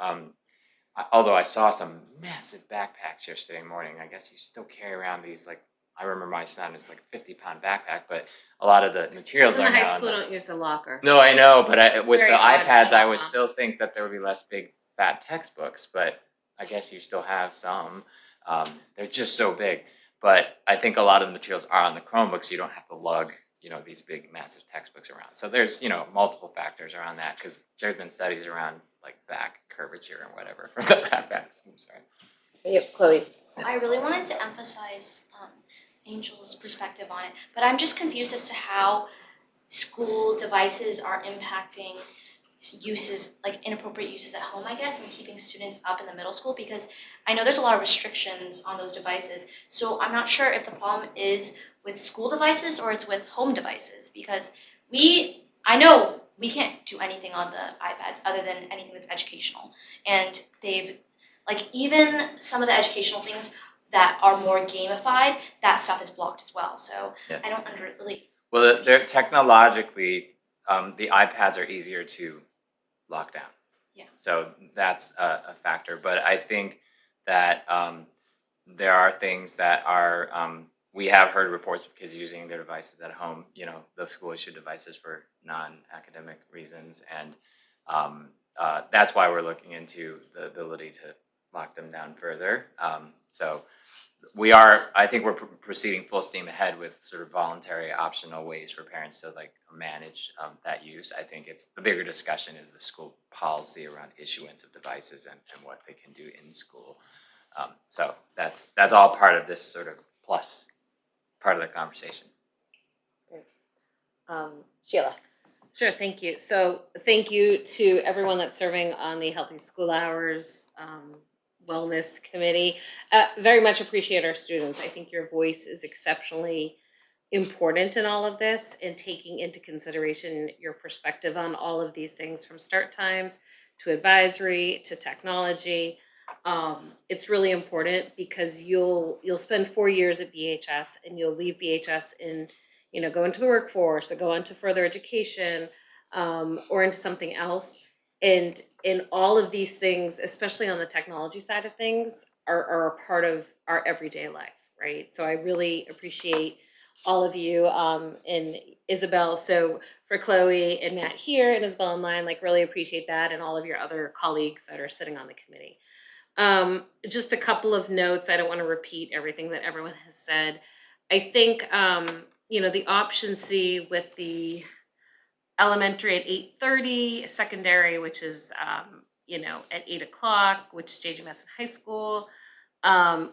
although I saw some massive backpacks yesterday morning, I guess you still carry around these like. I remember my son, it's like a 50-pound backpack, but a lot of the materials In the are high now school don't use the locker. No, I know, but with Very the odd iPads, I would now. still think that there would be less big fat textbooks, but I guess you still have some. They're just so big. But I think a lot of the materials are on the Chromebooks, so you don't have to lug these big massive textbooks around. So there's, multiple factors around that, because there have been studies around like back curvature and whatever for the backpacks. I'm sorry. Yep, Chloe. I really wanted to emphasize Angel's perspective on it, but I'm just confused as to how school devices are impacting uses, like inappropriate uses at home, I guess, and keeping students up in the middle school, because I know there's a lot of restrictions on those devices. So I'm not sure if the problem is with school devices or it's with home devices, because I know we can't do anything on the iPads other than anything that's educational. And they've, like, even some of the educational things that are more gamified, that stuff is blocked as well. So Yeah. I don't really. Well, they're technologically, the iPads are easier to lock down. Yeah. So that's a factor. But I think that there are things that are, we have heard reports of kids using their devices at home, the school issued devices for non-academic reasons. And that's why we're looking into the ability to lock them down further. So I think we're proceeding full steam ahead with sort of voluntary optional ways for parents to like manage that use. I think the bigger discussion is the school policy around issuance of devices and what they can do in school. So that's all part of this sort of plus part of the conversation. Sheila. Sure, thank you. So thank you to everyone that's serving on the Healthy School Hours Wellness Committee. Very much appreciate our students. I think your voice is exceptionally important in all of this, and taking into consideration your perspective on all of these things, from start times to advisory to technology. It's really important, because you'll spend 4 years at BHS and you'll leave BHS and go into the workforce or go into further education, or into something else. And in all of these things, especially on the technology side of things, are a part of our everyday life, right? So I really appreciate all of you, and Isabel. So for Chloe and Matt here and Isabel online, like, really appreciate that, and all of your other colleagues that are sitting on the committee. Just a couple of notes. I don't want to repeat everything that everyone has said. I think, the option C with the elementary at 8:30, secondary, which is, at 8 o'clock, which is J.J. Masson High School,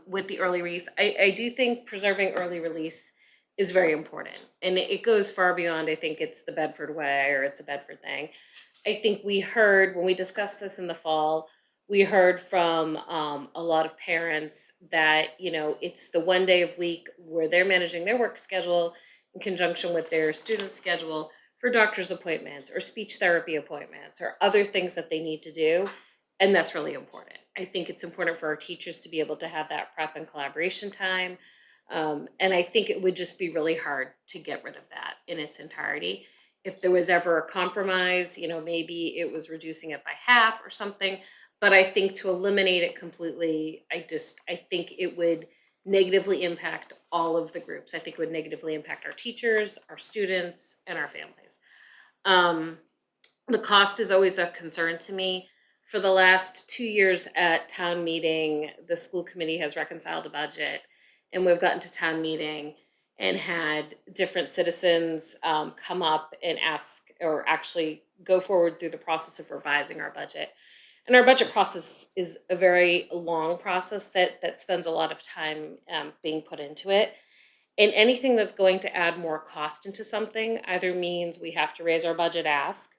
with the early release. I do think preserving early release is very important. And it goes far beyond, I think it's the Bedford way or it's a Bedford thing. I think we heard, when we discussed this in the fall, we heard from a lot of parents that, it's the one day of week where they're managing their work schedule in conjunction with their student schedule for doctor's appointments or speech therapy appointments or other things that they need to do. And that's really important. I think it's important for our teachers to be able to have that prep and collaboration time. And I think it would just be really hard to get rid of that in its entirety. If there was ever a compromise, maybe it was reducing it by half or something. But I think to eliminate it completely, I think it would negatively impact all of the groups. I think it would negatively impact our teachers, our students, and our families. The cost is always a concern to me. For the last 2 years at town meeting, the school committee has reconciled a budget, and we've gotten to town meeting and had different citizens come up and ask, or actually go forward through the process of revising our budget. And our budget process is a very long process that spends a lot of time being put into it. And anything that's going to add more cost into something either means we have to raise our budget ask,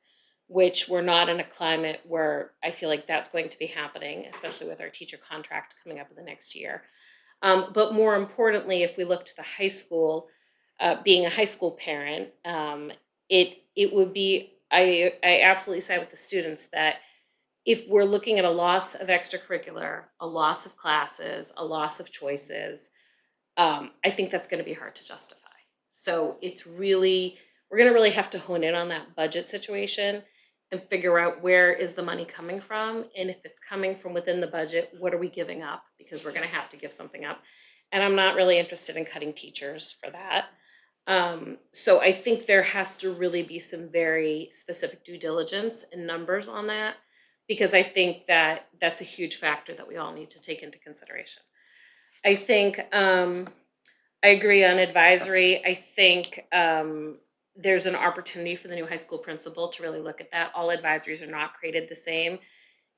which we're not in a climate where I feel like that's going to be happening, especially with our teacher contract coming up in the next year. But more importantly, if we look to the high school, being a high school parent, it would be, I absolutely side with the students that if we're looking at a loss of extracurricular, a loss of classes, a loss of choices, I think that's going to be hard to justify. So we're going to really have to hone in on that budget situation and figure out where is the money coming from. And if it's coming from within the budget, what are we giving up? Because we're going to have to give something up. And I'm not really interested in cutting teachers for that. So I think there has to really be some very specific due diligence and numbers on that, because I think that that's a huge factor that we all need to take into consideration. I think I agree on advisory. I think there's an opportunity for the new high school principal to really look at that. All advisories are not created the same.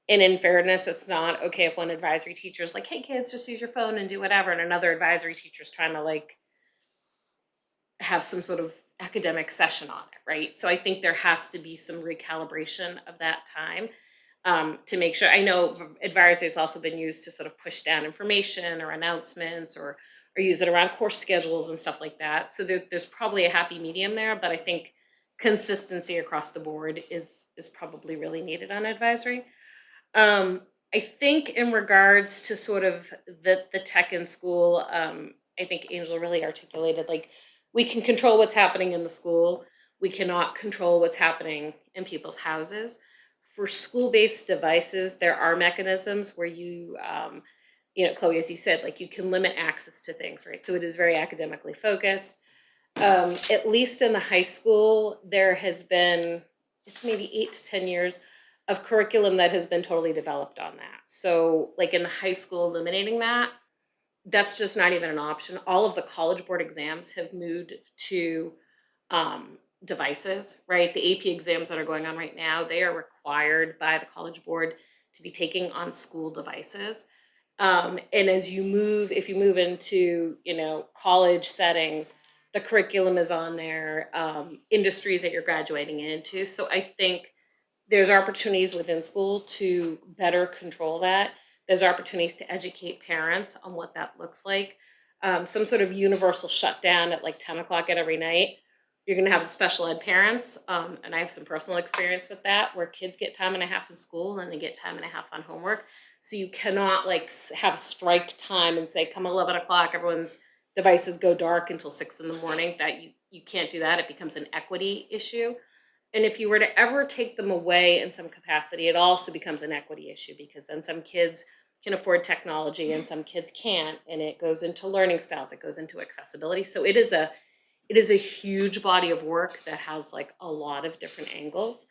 And in fairness, it's not okay if one advisory teacher is like, hey kids, just use your phone and do whatever, and another advisory teacher is trying to like have some sort of academic session on it, right? So I think there has to be some recalibration of that time to make sure. I know advisory has also been used to sort of push down information or announcements or use it around course schedules and stuff like that. So there's probably a happy medium there, but I think consistency across the board is probably really needed on advisory. I think in regards to sort of the tech in school, I think Angel really articulated, like, we can control what's happening in the school. We cannot control what's happening in people's houses. For school-based devices, there are mechanisms where you know, Chloe, as you said, like you can limit access to things, right? So it is very academically focused. At least in the high school, there has been, it's maybe 8 to 10 years of curriculum that has been totally developed on that. So like in the high school, eliminating that, that's just not even an option. All of the College Board exams have moved to devices, right? The AP exams that are going on right now, they are required by the College Board to be taking on school devices. And as you move, if you move into, you know, college settings, the curriculum is on there, industries that you're graduating into. So I think there's opportunities within school to better control that. There's opportunities to educate parents on what that looks like. Some sort of universal shutdown at like 10 o'clock at every night. You're gonna have the special ed parents, and I have some personal experience with that, where kids get time and a half in school and they get time and a half on homework. So you cannot like have a strike time and say, come 11 o'clock, everyone's devices go dark until 6 in the morning. That you can't do that. It becomes an equity issue. And if you were to ever take them away in some capacity, it also becomes an equity issue, because then some kids can afford technology and some kids can't, and it goes into learning styles, it goes into accessibility. So it is a huge body of work that has like a lot of different angles.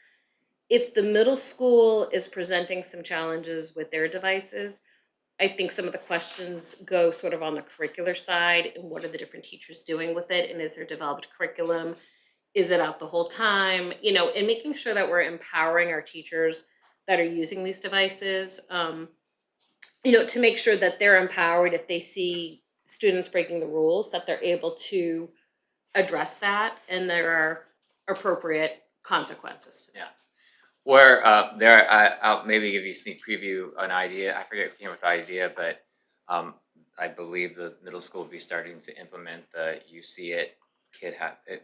If the middle school is presenting some challenges with their devices, I think some of the questions go sort of on the curricular side, and what are the different teachers doing with it, and is there developed curriculum? Is it out the whole time? You know, and making sure that we're empowering our teachers that are using these devices, you know, to make sure that they're empowered if they see students breaking the rules, that they're able to address that and there are appropriate consequences. Yeah. Where I'll maybe give you a sneak preview, an idea. I forget who came with the idea, but I believe the middle school will be starting to implement the you see it,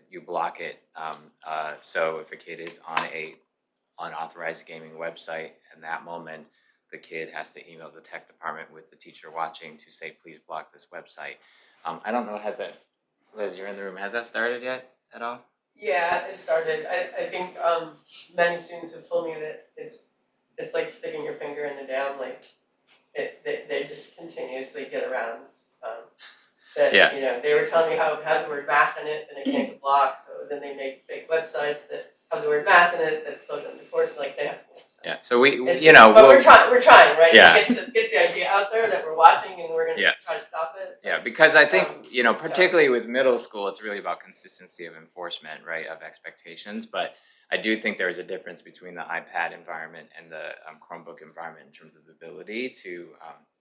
you block it. So if a kid is on a unauthorized gaming website, in that moment, the kid has to email the tech department with the teacher watching to say, please block this website. I don't know, has that, Liz, you're in the room, has that started yet at all? Yeah, it started. I think many students have told me that it's like sticking your finger in the dam, like they just continuously get around. Yeah. You know, they were telling me how it has the word math in it and it can't get blocked, so then they make fake websites that have the word math in it that still doesn't afford, like they have. Yeah, so we It's- you know, but we'll, we're trying, right? Yeah. It gets the idea out there that we're watching and we're gonna Yes. try to stop it. yeah, because I think, you know, particularly with middle school, it's really about consistency of enforcement, right, of expectations. But I do think there's a difference between the iPad environment and the Chromebook environment in terms of the ability to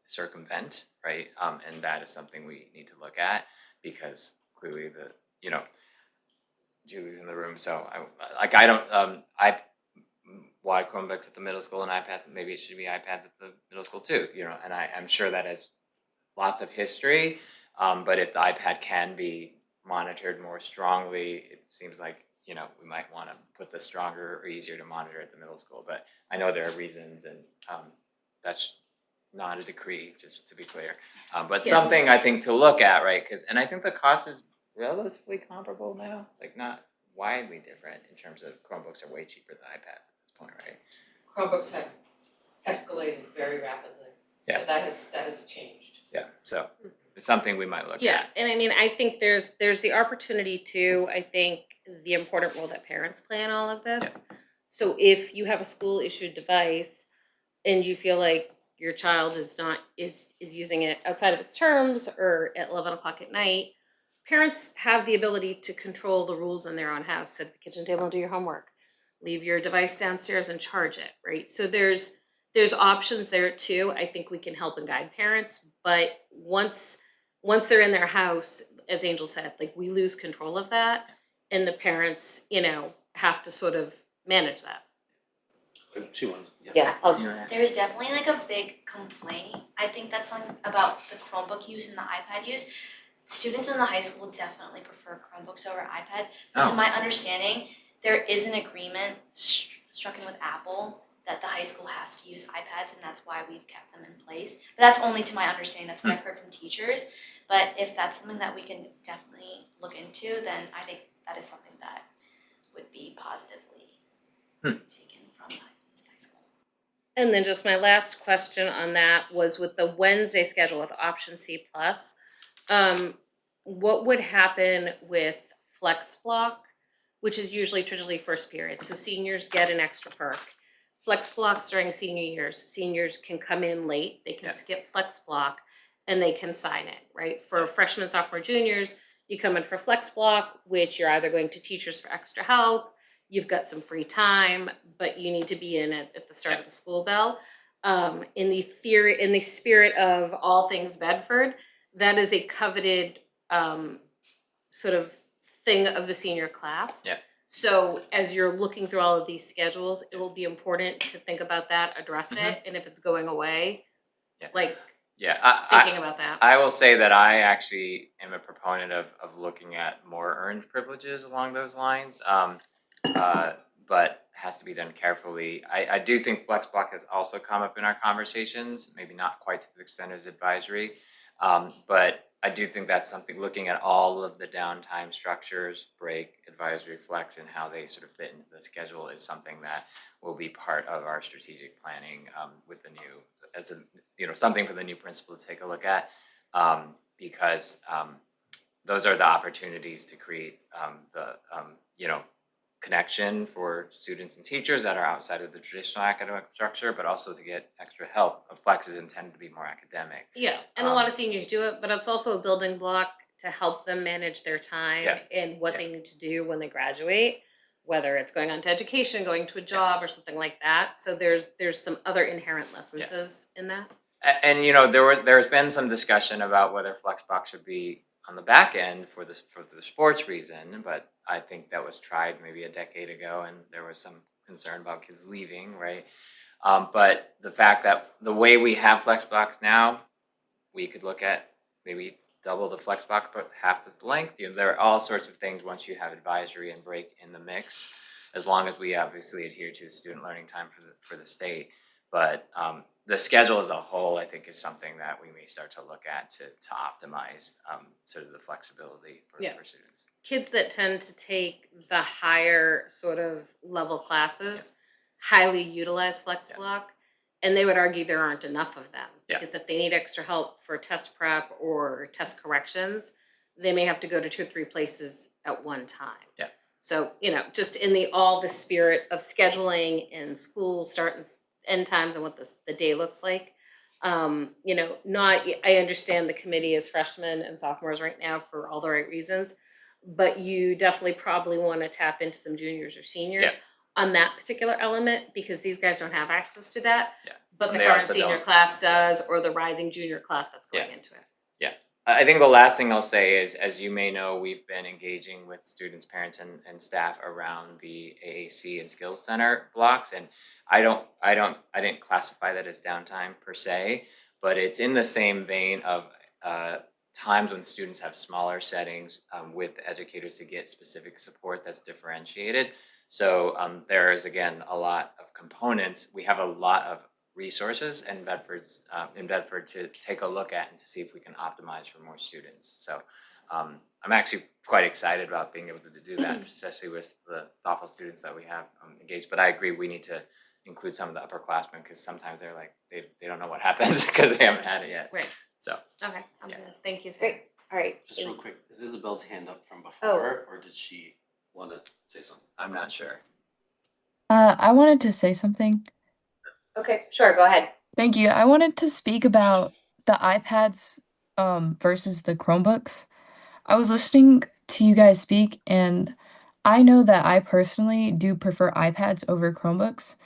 circumvent, right? And that is something we need to look at, because clearly you know, Julie's in the room, so why Chromebooks at the middle school and iPads, maybe it should be iPads at the middle school too, you know, and I'm sure that has lots of history, but if the iPad can be monitored more strongly, it seems like, you know, we might want to put this stronger or easier to monitor at the middle school. But I know there are reasons, and that's not a decree, just to be clear, but something I think to look at, right? And I think the cost is relatively comparable now, like not widely different in terms of Chromebooks are way cheaper than iPads at this point, right? Chromebooks have escalated very rapidly, so Yeah. that has changed. Yeah, so it's something we might look Yeah, at. and I mean, I think there's the opportunity too, I think the important role that parents play in all of this. So if you have a school issued device and you feel like your child is using it outside of its terms or at 11 o'clock at night, parents have the ability to control the rules in their own house. Sit at the kitchen table and do your homework. Leave your device downstairs and charge it, right? So there's options there too. I think we can help and guide parents, but once they're in their house, as Angel said, like we lose control of that, and the parents, have to sort of manage that. She wanted, Yeah, There's definitely like a big complaint. I think that's something about the Chromebook use and the iPad use. Students in the high school definitely prefer Chromebooks over iPads. But to Oh. my understanding, there is an agreement struck in with Apple that the high school has to use iPads, and that's why we've kept them in place. But that's only to my understanding. That's what I've heard from teachers. But if that's something that we can definitely look into, then I think that is something that would be positively taken from the high school. And then just my last question on that was with the Wednesday schedule with option C plus, what would happen with flex block, which is usually traditionally first period? So seniors get an extra perk. Flex blocks during senior years, seniors can come in late, they can Yeah. skip flex block and they can sign it, right? For freshmen, sophomore, juniors, you come in for flex block, which you're either going to teachers for extra help, you've got some free time, but you need to be in at the start of the school bell. In the spirit of all things Bedford, that is a coveted sort of thing of the senior class. Yeah. So as you're looking through all of these schedules, it will be important to think about that, address it, and if it's going away, Yeah. like Yeah, thinking about that. I will say that I actually am a proponent of looking at more earned privileges along those lines, but has to be done carefully. I do think flex block has also come up in our conversations, maybe not quite to the extent as advisory, but I do think that's something, looking at all of the downtime structures, break, advisory, flex, and how they sort of fit into the schedule is something that will be part of our strategic planning with the new, as a, something for the new principal to take a look at, because those are the opportunities to create the connection for students and teachers that are outside of the traditional academic structure, but also to get extra help. Flex is intended to be more academic. Yeah, and a lot of seniors do it, but it's also a building block to help them manage their time Yeah. and what they need to do when they graduate, whether it's going on to education, going to a job, or something like that. So there's some other inherent lessons in that. And there's been some discussion about whether Flexbox should be on the back end for the sports reason, but I think that was tried maybe a decade ago, and there was some concern about kids leaving, right? But the fact that the way we have Flexbox now, we could look at maybe double the Flexbox, but half the length. There are all sorts of things once you have advisory and break in the mix, as long as we obviously adhere to student learning time for the state. But the schedule as a whole, I think, is something that we may start to look at to optimize sort of the flexibility for students. Kids that tend to take the higher sort of level classes highly utilize flex block, and they would argue there aren't enough of them. Yeah. Because if they need extra help for test prep or test corrections, they may have to go to 2 or 3 places at one time. Yeah. So, just in the spirit of scheduling and school start and end times and what the day looks like. I understand the committee is freshmen and sophomores right now for all the right reasons, but you definitely probably want to tap into some juniors or seniors on that particular element, because these guys don't have access to that. Yeah. But the And they current also senior don't. class does, or the rising junior class that's going into it. I think the last thing I'll say is, as you may know, we've been engaging with students, parents, and staff around the AAC and Skills Center blocks, and I didn't classify that as downtime per se, but it's in the same vein of times when students have smaller settings with educators to get specific support that's differentiated. So there is, again, a lot of components. We have a lot of resources in Bedford to take a look at and to see if we can optimize for more students. So I'm actually quite excited about being able to do that, especially with the thoughtful students that we have engaged. But I agree, we need to include some of the upperclassmen, because sometimes they're like, they don't know what happens because they haven't had it yet. Right. So Okay, I'm good. Thank you, Sarah. Great. All right. Just real quick, is Isabel's hand up from Oh. before, or did she want to say something? I'm not sure. I wanted to say something. Okay, sure, go ahead. Thank you. I wanted to speak about the iPads versus the Chromebooks. I was listening to you guys speak, and I know that I personally do prefer iPads over Chromebooks.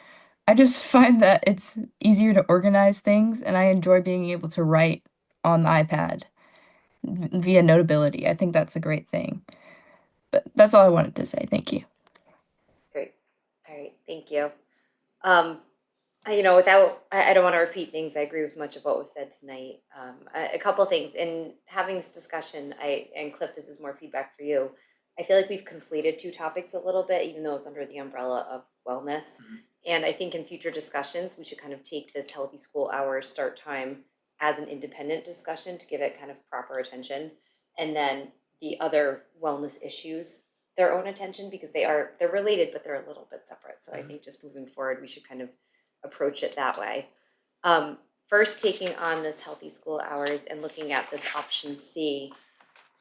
I just find that it's easier to organize things, and I enjoy being able to write on the iPad via Notability. I think that's a great thing. But that's all I wanted to say. Thank you. Great. All right, thank you. You know, I don't want to repeat things. I agree with much of what was said tonight. A couple things in having this discussion. And Cliff, this is more feedback for you. I feel like we've conflated two topics a little bit, even though it's under the umbrella of wellness. And I think in future discussions, we should kind of take this healthy school hours start time as an independent discussion to give it kind of proper attention, and then the other wellness issues their own attention, because they're related, but they're a little bit separate. So I think just moving forward, we should kind of approach it that way. First, taking on this healthy school hours and looking at this option C,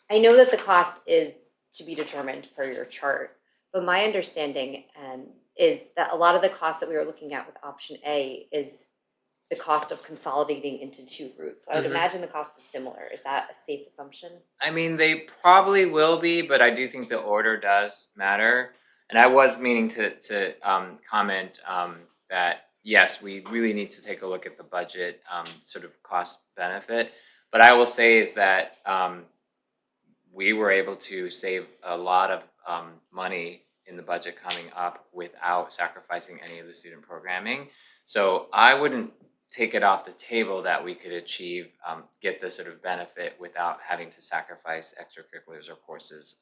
I know that the cost is to be determined per your chart, but my understanding is that a lot of the costs that we were looking at with option A is the cost of consolidating into two routes. So I would imagine the cost is similar. Is that a safe assumption? I mean, they probably will be, but I do think the order does matter. And I was meaning to comment that yes, we really need to take a look at the budget sort of cost benefit. But I will say is that we were able to save a lot of money in the budget coming up without sacrificing any of the student programming. So I wouldn't take it off the table that we could achieve, get this sort of benefit without having to sacrifice extracurriculars or courses.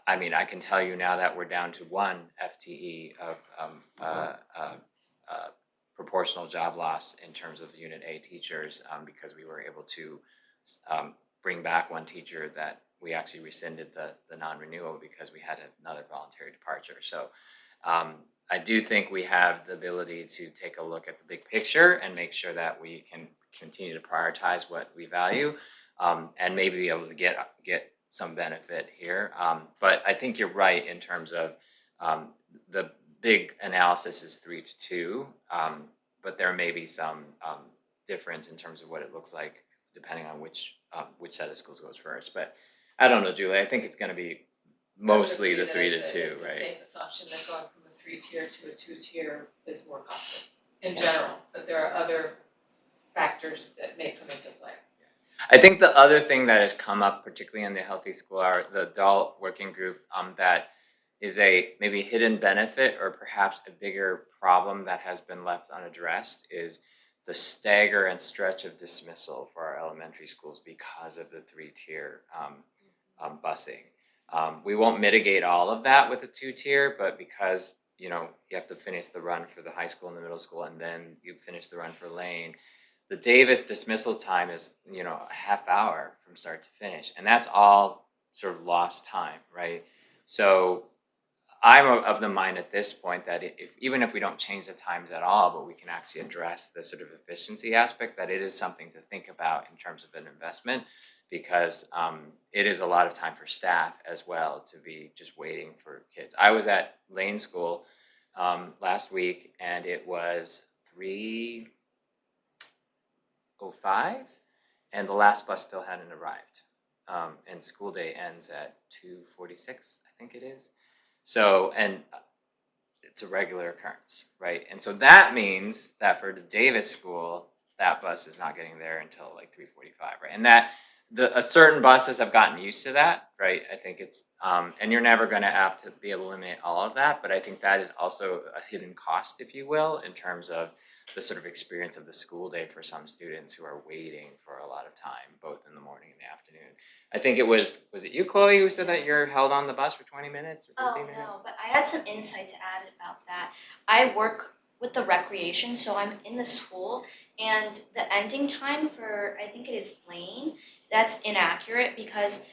I mean, I can tell you now that we're down to one FTE of proportional job loss in terms of Unit A teachers, because we were able to bring back one teacher that we actually rescinded the non-renewal because we had another voluntary departure. So I do think we have the ability to take a look at the big picture and make sure that we can continue to prioritize what we value, and maybe be able to get some benefit here. But I think you're right in terms of the big analysis is 3-2, but there may be some difference in terms of what it looks like depending on which set of schools goes first. But I don't know, Julie. I think it's going to be mostly the 3-2, right? It's a safe assumption that going from a 3-tier to a 2-tier is more costly in general, but there are other factors that may come into play. I think the other thing that has come up, particularly in the Healthy School Hour, the adult working group, that is a maybe hidden benefit or perhaps a bigger problem that has been left unaddressed, is the stagger and stretch of dismissal for our elementary schools because of the 3-tier busing. We won't mitigate all of that with a 2-tier, but because you have to finish the run for the high school and the middle school, and then you finish the run for Lane, the Davis dismissal time is a half hour from start to finish, and that's all sort of lost time, right? So I'm of the mind at this point that even if we don't change the times at all, but we can actually address the sort of efficiency aspect, that it is something to think about in terms of an investment, because it is a lot of time for staff as well to be just waiting for kids. I was at Lane School last week, and it was 3:05, and the last bus still hadn't arrived. And school day ends at 2:46, I think it is. So, and it's a regular occurrence, right? And so that means that for the Davis school, that bus is not getting there until like 3:45, right? And that certain buses have gotten used to that, right? I think it's, and you're never going to have to be able to eliminate all of that, but I think that is also a hidden cost, if you will, in terms of the sort of experience of the school day for some students who are waiting for a lot of time, both in the morning and the afternoon. I think it was it you, Chloe, who said that you're held on the bus for 20 minutes or 15 minutes? No, but I had some insight to add about that. I work with the recreation, so I'm in the school, and the ending time for, I think it is Lane, that's inaccurate because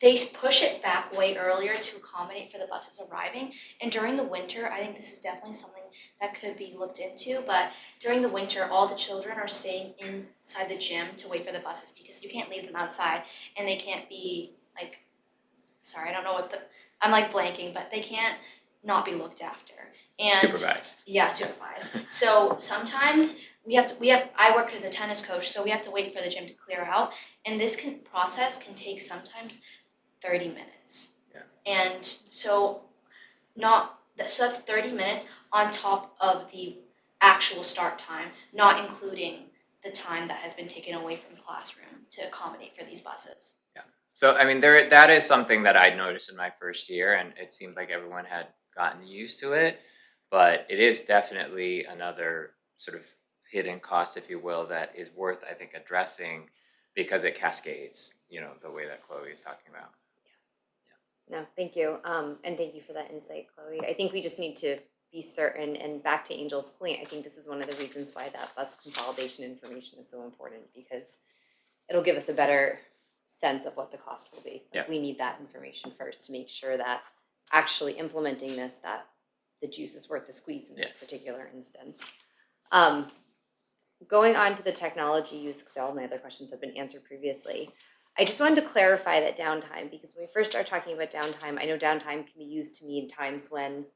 they push it back way earlier to accommodate for the buses arriving. And during the winter, I think this is definitely something that could be looked into, but during the winter, all the children are staying inside the gym to wait for the buses because you can't leave them outside, and they can't be like, sorry, I don't know I'm like blanking, but they can't not be looked after. And Supervised. yeah, supervised. So sometimes I work as a tennis coach, so we have to wait for the gym to clear out, and this process can take sometimes 30 minutes. Yeah. And so so that's 30 minutes on top of the actual start time, not including the time that has been taken away from the classroom to accommodate for these buses. So, I mean, that is something that I noticed in my first year, and it seemed like everyone had gotten used to it. But it is definitely another sort of hidden cost, if you will, that is worth, I think, addressing because it cascades, the way that Chloe is talking about. No, thank you. And thank you for that insight, Chloe. I think we just need to be certain, and back to Angel's point, I think this is one of the reasons why that bus consolidation information is so important, because it'll give us a better sense of what the cost will be. Yeah. We need that information first to make sure that actually implementing this, that the juice is worth the squeeze in this Yes. particular instance. Going on to the technology use, because all my other questions have been answered previously. I just wanted to clarify that downtime, because when we first start talking about downtime, I know downtime can be used to mean times when,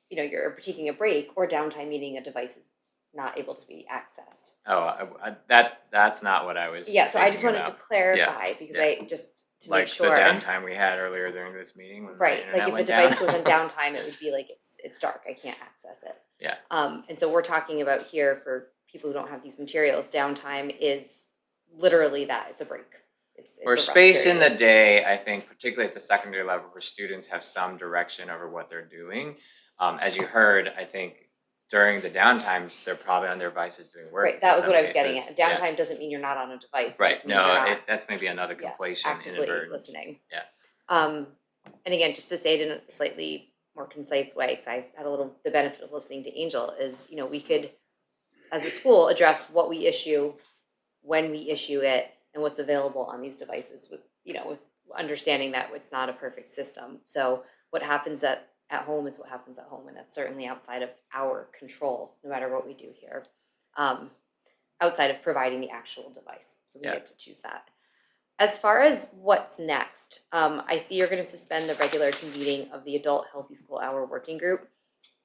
you're taking a break, or downtime meaning a device is not able to be accessed. Oh, that's not what I was. Yeah, so I just thinking wanted to about. clarify, because yeah. I just to Like make sure. the downtime we had earlier during this meeting when the Right, internet like if a went device down. goes on downtime, it would be like it's dark, I can't access it. Yeah. And so we're talking about here, for people who don't have these materials, downtime is literally that, it's a break. It's Or a rest space in the period. day, I think, particularly at the secondary level, where students have some direction over what they're doing. As you heard, I think during the downtime, they're probably on their devices doing work. Right, that in was some what I was getting cases. at. Downtime doesn't mean you're not on a device. It Right. just means you're No, not that's maybe another conflation actively inadvertent. listening. Yeah. And again, just to say it in a slightly more concise way, because I had the benefit of listening to Angel, is, we could, as a school, address what we issue, when we issue it, and what's available on these devices with understanding that it's not a perfect system. So what happens at home is what happens at home, and that's certainly outside of our control, no matter what we do here, outside of providing the actual device. So we Yeah. get to choose that. As far as what's next, I see you're going to suspend the regular convening of the Adult Healthy School Hour Working Group.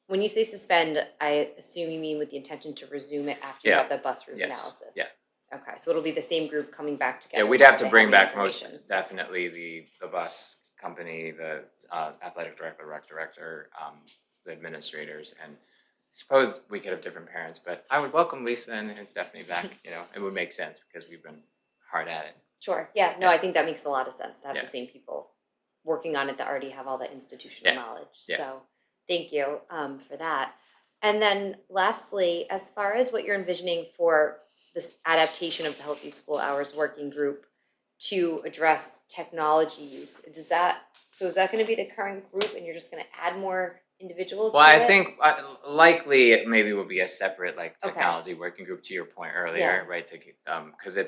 When you say suspend, I assume you mean with the intention to resume it after you Yeah. have the bus route Yes. analysis. Yeah. Okay, so it'll be the same group coming back together. Yeah, we'd have to say bring the back most information. definitely the bus company, the athletic director, rec director, the administrators, and I suppose we could have different parents, but I would welcome Lisa and Stephanie back. It would make sense because we've been hard at it. Sure, yeah, no, I think that makes a lot of sense to have Yeah. the same people working on it that already have all the institutional Yeah. knowledge. Yeah. So thank you for that. And then lastly, as far as what you're envisioning for this adaptation of the Healthy School Hours Working Group to address technology use, is that going to be the current group, and you're just going to add more individuals Well, to I it? think likely it maybe will be a separate Okay. technology working group, to your point earlier, Yeah. right? To because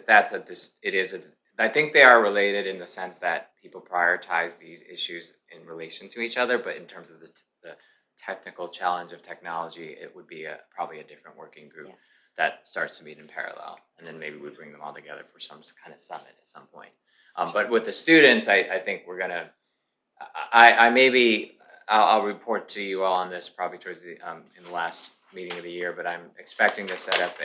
I think they are related in the sense that people prioritize these issues in relation to each other, but in terms of the technical challenge of technology, it would be probably a different working group Yeah. that starts to meet in parallel, and then maybe we bring them all together for some kind of summit at some point. But with the students, I think we're gonna. I'll report to you all on this probably towards the in the last meeting of the year, but I'm expecting to set up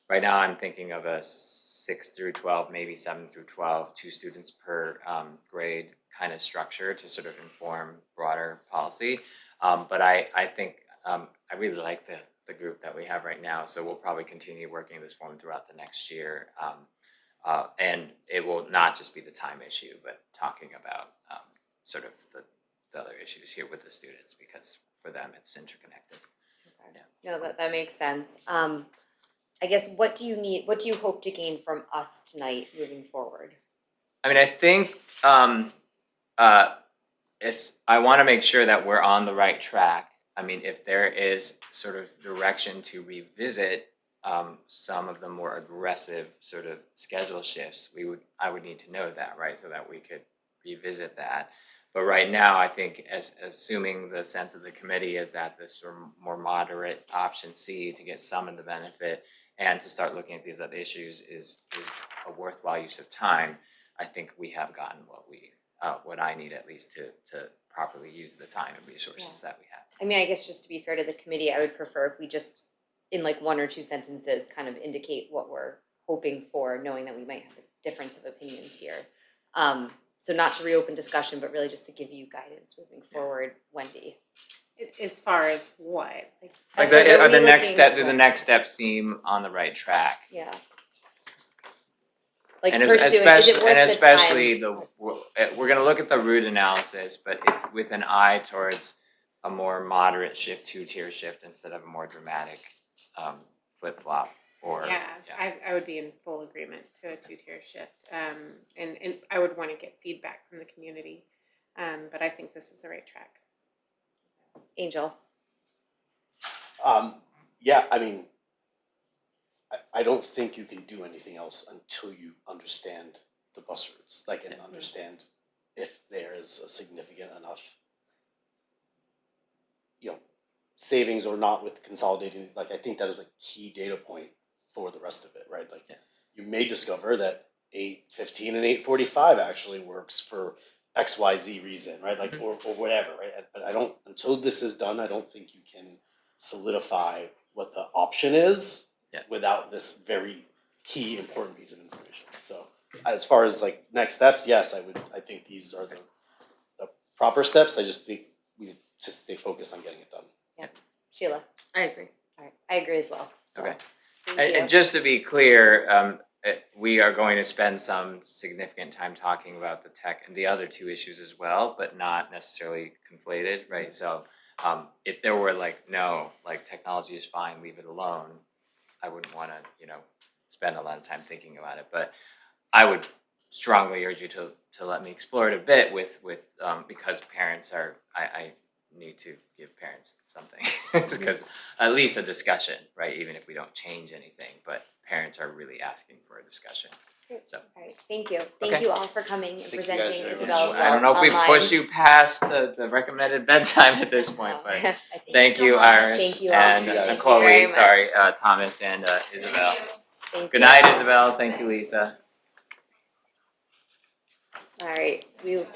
right now I'm thinking of a 6 through 12, maybe 7 through 12, 2 students per grade kind of structure to sort of inform broader policy. But I think I really like the group that we have right now, so we'll probably continue working this form throughout the next year. And it will not just be the time issue, but talking about sort of the other issues here with the students, because for them it's interconnected. Okay. No, that makes sense. I guess what do you hope to gain from us tonight moving forward? I mean, I think I want to make sure that we're on the right track. I mean, if there is sort of direction to revisit some of the more aggressive sort of schedule shifts, I would need to know that, right, so that we could revisit that. But right now, I think assuming the sense of the committee is that this sort of more moderate option C to get some of the benefit and to start looking at these other issues is a worthwhile use of time. I think we have gotten what I need at least to properly use the time and resources that we have. I mean, I guess just to be fair to the committee, I would prefer if in like one or two sentences, kind of indicate what we're hoping for, knowing that we might have a difference of opinions here. So not to reopen discussion, but really just to give you guidance moving forward, Wendy. As far as what? Like As far as are are we the next looking step, do for- the next steps seem on the right track? Yeah. Like And pursuing, is it especially, worth and the especially time? we're gonna look at the root analysis, but it's with an eye towards a more moderate shift, two-tier shift instead of a more dramatic flip-flop or. Yeah, I would be in full agreement to a two-tier shift. And I would want to get feedback from the community. But I think this is the right track. Angel. Yeah, I mean, I don't think you can do anything else until you understand the bus routes, like, and understand if there is a significant enough, savings or not with consolidating. Like, I think that is a key data point for the rest of it, right? Like, you may discover that 8:15 and 8:45 actually works for XYZ reason, right? Like, or whatever, right? But I don't, until this is done, I don't think you can solidify what the option is without this very key important piece of information. So as far as like next steps, yes, I think these are the proper steps. I just think we need to stay focused on getting it done. Sheila. I agree. All right, I agree as well. So, Okay. thank And you. just to be clear, we are going to spend some significant time talking about the tech and the other two issues as well, but not necessarily conflated, right? So if there were like, no, like technology is fine, leave it alone, I wouldn't want to, spend a lot of time thinking about it. But I would strongly urge you to let me explore it a bit with because parents are, I need to give parents something because at least a discussion, right? Even if we don't change anything, but parents are really asking for a discussion. So All right, thank you. Thank Okay. you all for coming and Thank you presenting, guys very Isabel, as much. well. I don't know if we've online. pushed you past the recommended bedtime at this point, No, but I think thank so you, much. Iris, Thank you all. and Thank you guys. Chloe, Very sorry, much. Thomas and Isabel. Thank Good you. night, Isabel. Thank you, Lisa. All right, yes,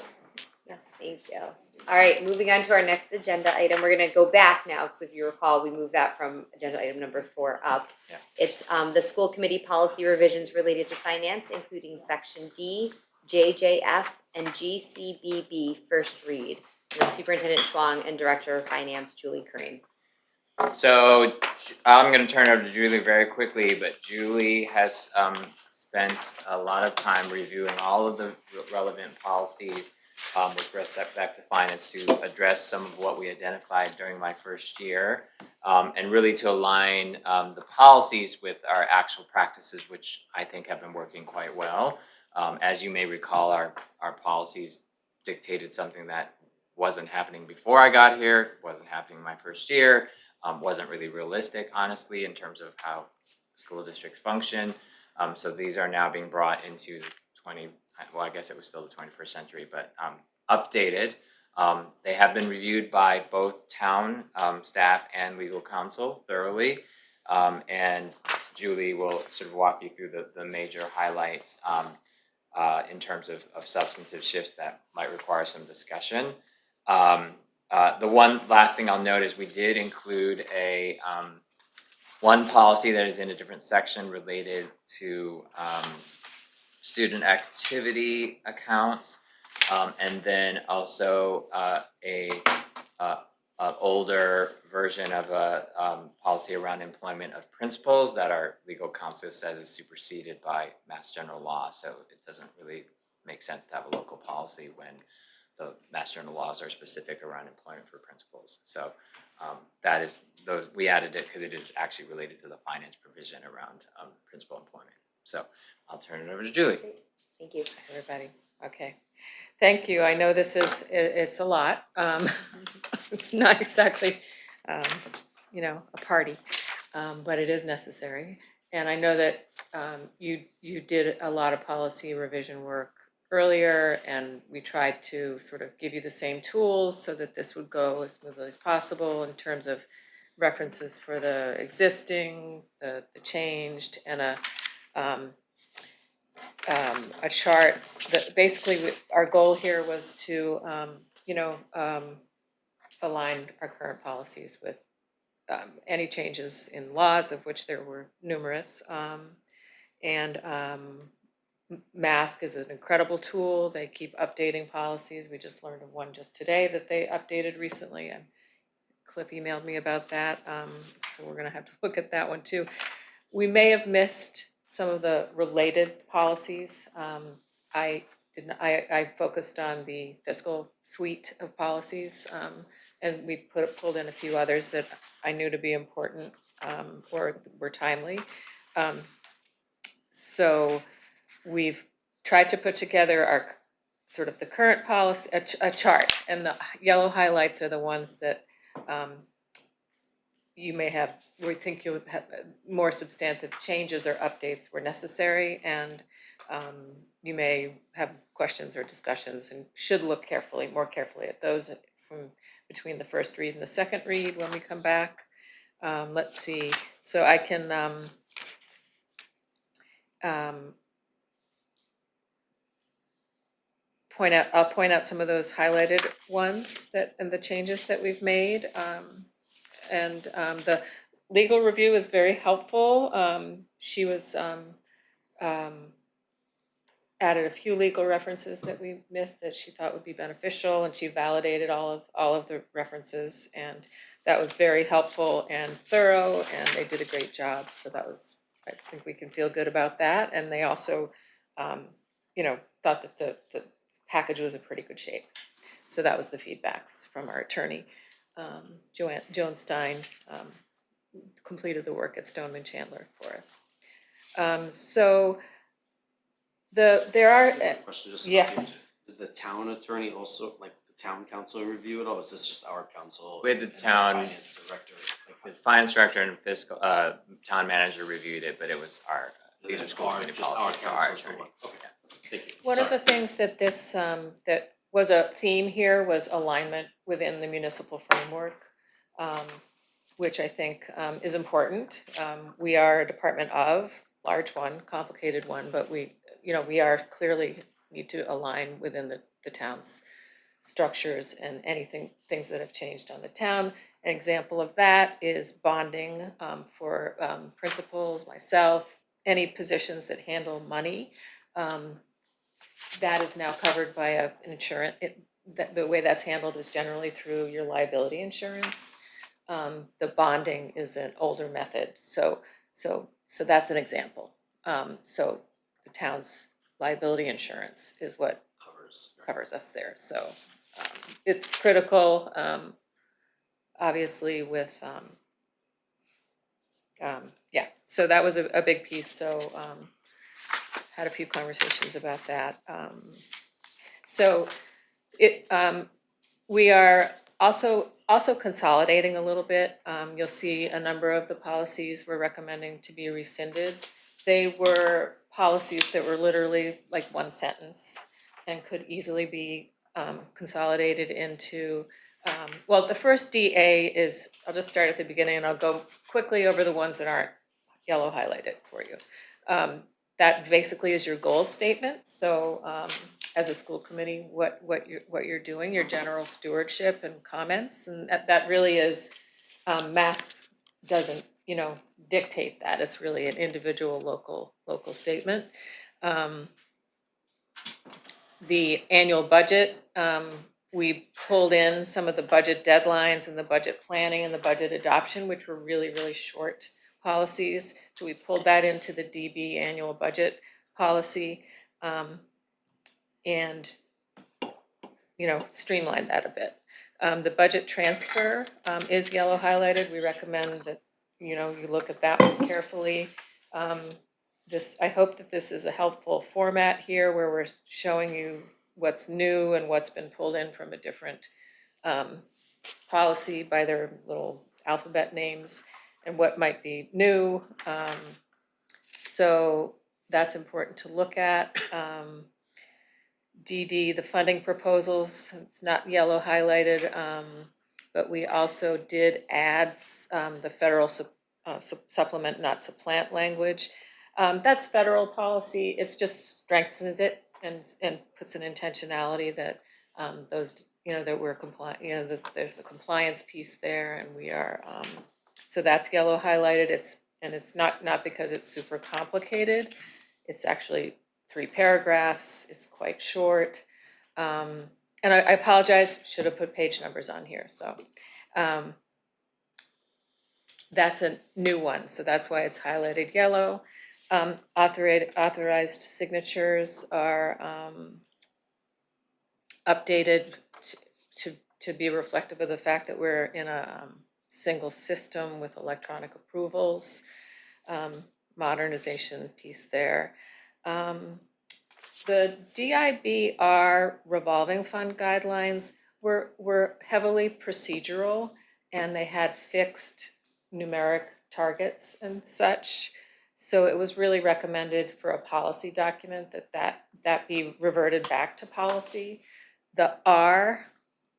thank you. All right, moving on to our next agenda item. We're gonna go back now, because if you recall, we moved that from agenda item number 4 up. Yeah. It's the school committee policy revisions related to finance, including section D, JJF, and GCBB first read. With Superintendent Schwang and Director of Finance, Julie Kareem. So I'm going to turn it over to Julie very quickly, but Julie has spent a lot of time reviewing all of the relevant policies with respect to finance to address some of what we identified during my first year, and really to align the policies with our actual practices, which I think have been working quite well. As you may recall, our policies dictated something that wasn't happening before I got here, wasn't happening my first year, wasn't really realistic, honestly, in terms of how school districts function. So these are now being brought into I guess it was still the 21st century, but updated. They have been reviewed by both town staff and legal counsel thoroughly. And Julie will sort of walk you through the major highlights in terms of substantive shifts that might require some discussion. The one last thing I'll note is we did include one policy that is in a different section related to student activity accounts, and then also an older version of a policy around employment of principals that our legal counsel says is superseded by Mass General Law. So it doesn't really make sense to have a local policy when the Mass General laws are specific around employment for principals. So that is we added it because it is actually related to the finance provision around principal employment. So I'll turn it over to Julie. Thank you. Everybody, okay. Thank you. I know it's a lot. It's not exactly, a party, but it is necessary. And I know that you did a lot of policy revision work earlier, and we tried to sort of give you the same tools so that this would go as smoothly as possible in terms of references for the existing, the changed, and a chart that basically our goal here was to align our current policies with any changes in laws, of which there were numerous. And MASC is an incredible tool. They keep updating policies. We just learned of one just today that they updated recently, and Cliff emailed me about that. So we're gonna have to look at that one too. We may have missed some of the related policies. I focused on the fiscal suite of policies, and we pulled in a few others that I knew to be important, or were timely. So we've tried to put together our sort of the current policy, a chart, and the yellow highlights are the ones that you may have, we think you'll have more substantive changes or updates were necessary, and you may have questions or discussions and should look more carefully at those from between the first read and the second read when we come back. Let's see, so I can I'll point out some of those highlighted ones and the changes that we've made. And the legal review is very helpful. She was added a few legal references that we missed that she thought would be beneficial, and she validated all of the references, and that was very helpful and thorough, and they did a great job. So that was, I think we can feel good about that. And they also, thought that the package was in pretty good shape. So that was the feedbacks from our attorney. Joan Stein completed the work at Stoneman Chandler for us. There are Question just. yes. Is the town attorney also, like the town council review it all? Is this just our council? With the and town- Finance director, His finance director and fiscal, town manager reviewed it, but it was these are just school our, committee just our policies, so our council is the attorney. one. Okay, thank you. One of Sorry. the things that this that was a theme here was alignment within the municipal framework, which I think is important. We are a department of, large one, complicated one, but we are clearly need to align within the town's structures and things that have changed on the town. An example of that is bonding for principals, myself, any positions that handle money. That is now covered by an insurance. The way that's handled is generally through your liability insurance. The bonding is an older method, so that's an example. So the town's liability insurance is what covers us there. So it's critical, obviously with so that was a big piece. So had a few conversations about that. We are also consolidating a little bit. You'll see a number of the policies we're recommending to be rescinded. They were policies that were literally like one sentence and could easily be consolidated into, the first DA is, I'll just start at the beginning and I'll go quickly over the ones that aren't yellow highlighted for you. That basically is your goal statement. So as a school committee, what you're doing, your general stewardship and comments, and that really is, MASC doesn't dictate that. It's really an individual local statement. The annual budget, we pulled in some of the budget deadlines and the budget planning and the budget adoption, which were really, really short policies. So we pulled that into the DB annual budget policy, and streamlined that a bit. The budget transfer is yellow highlighted. We recommend that you look at that one carefully. I hope that this is a helpful format here where we're showing you what's new and what's been pulled in from a different policy by their little alphabet names and what might be new. So that's important to look at. DD, the funding proposals, it's not yellow highlighted, but we also did add the federal supplement, not supplant language. That's federal policy. It's just strengthens it and puts an intentionality that those that we're compliant. That there's a compliance piece there, and we are So that's yellow highlighted. It's not because it's super complicated. It's actually 3 paragraphs. It's quite short. And I apologize, should have put page numbers on here, so. That's a new one, so that's why it's highlighted yellow. Authorized signatures are updated to be reflective of the fact that we're in a single system with electronic approvals. Modernization piece there. The DIBR revolving fund guidelines were heavily procedural, and they had fixed numeric targets and such. So it was really recommended for a policy document that be reverted back to policy. The R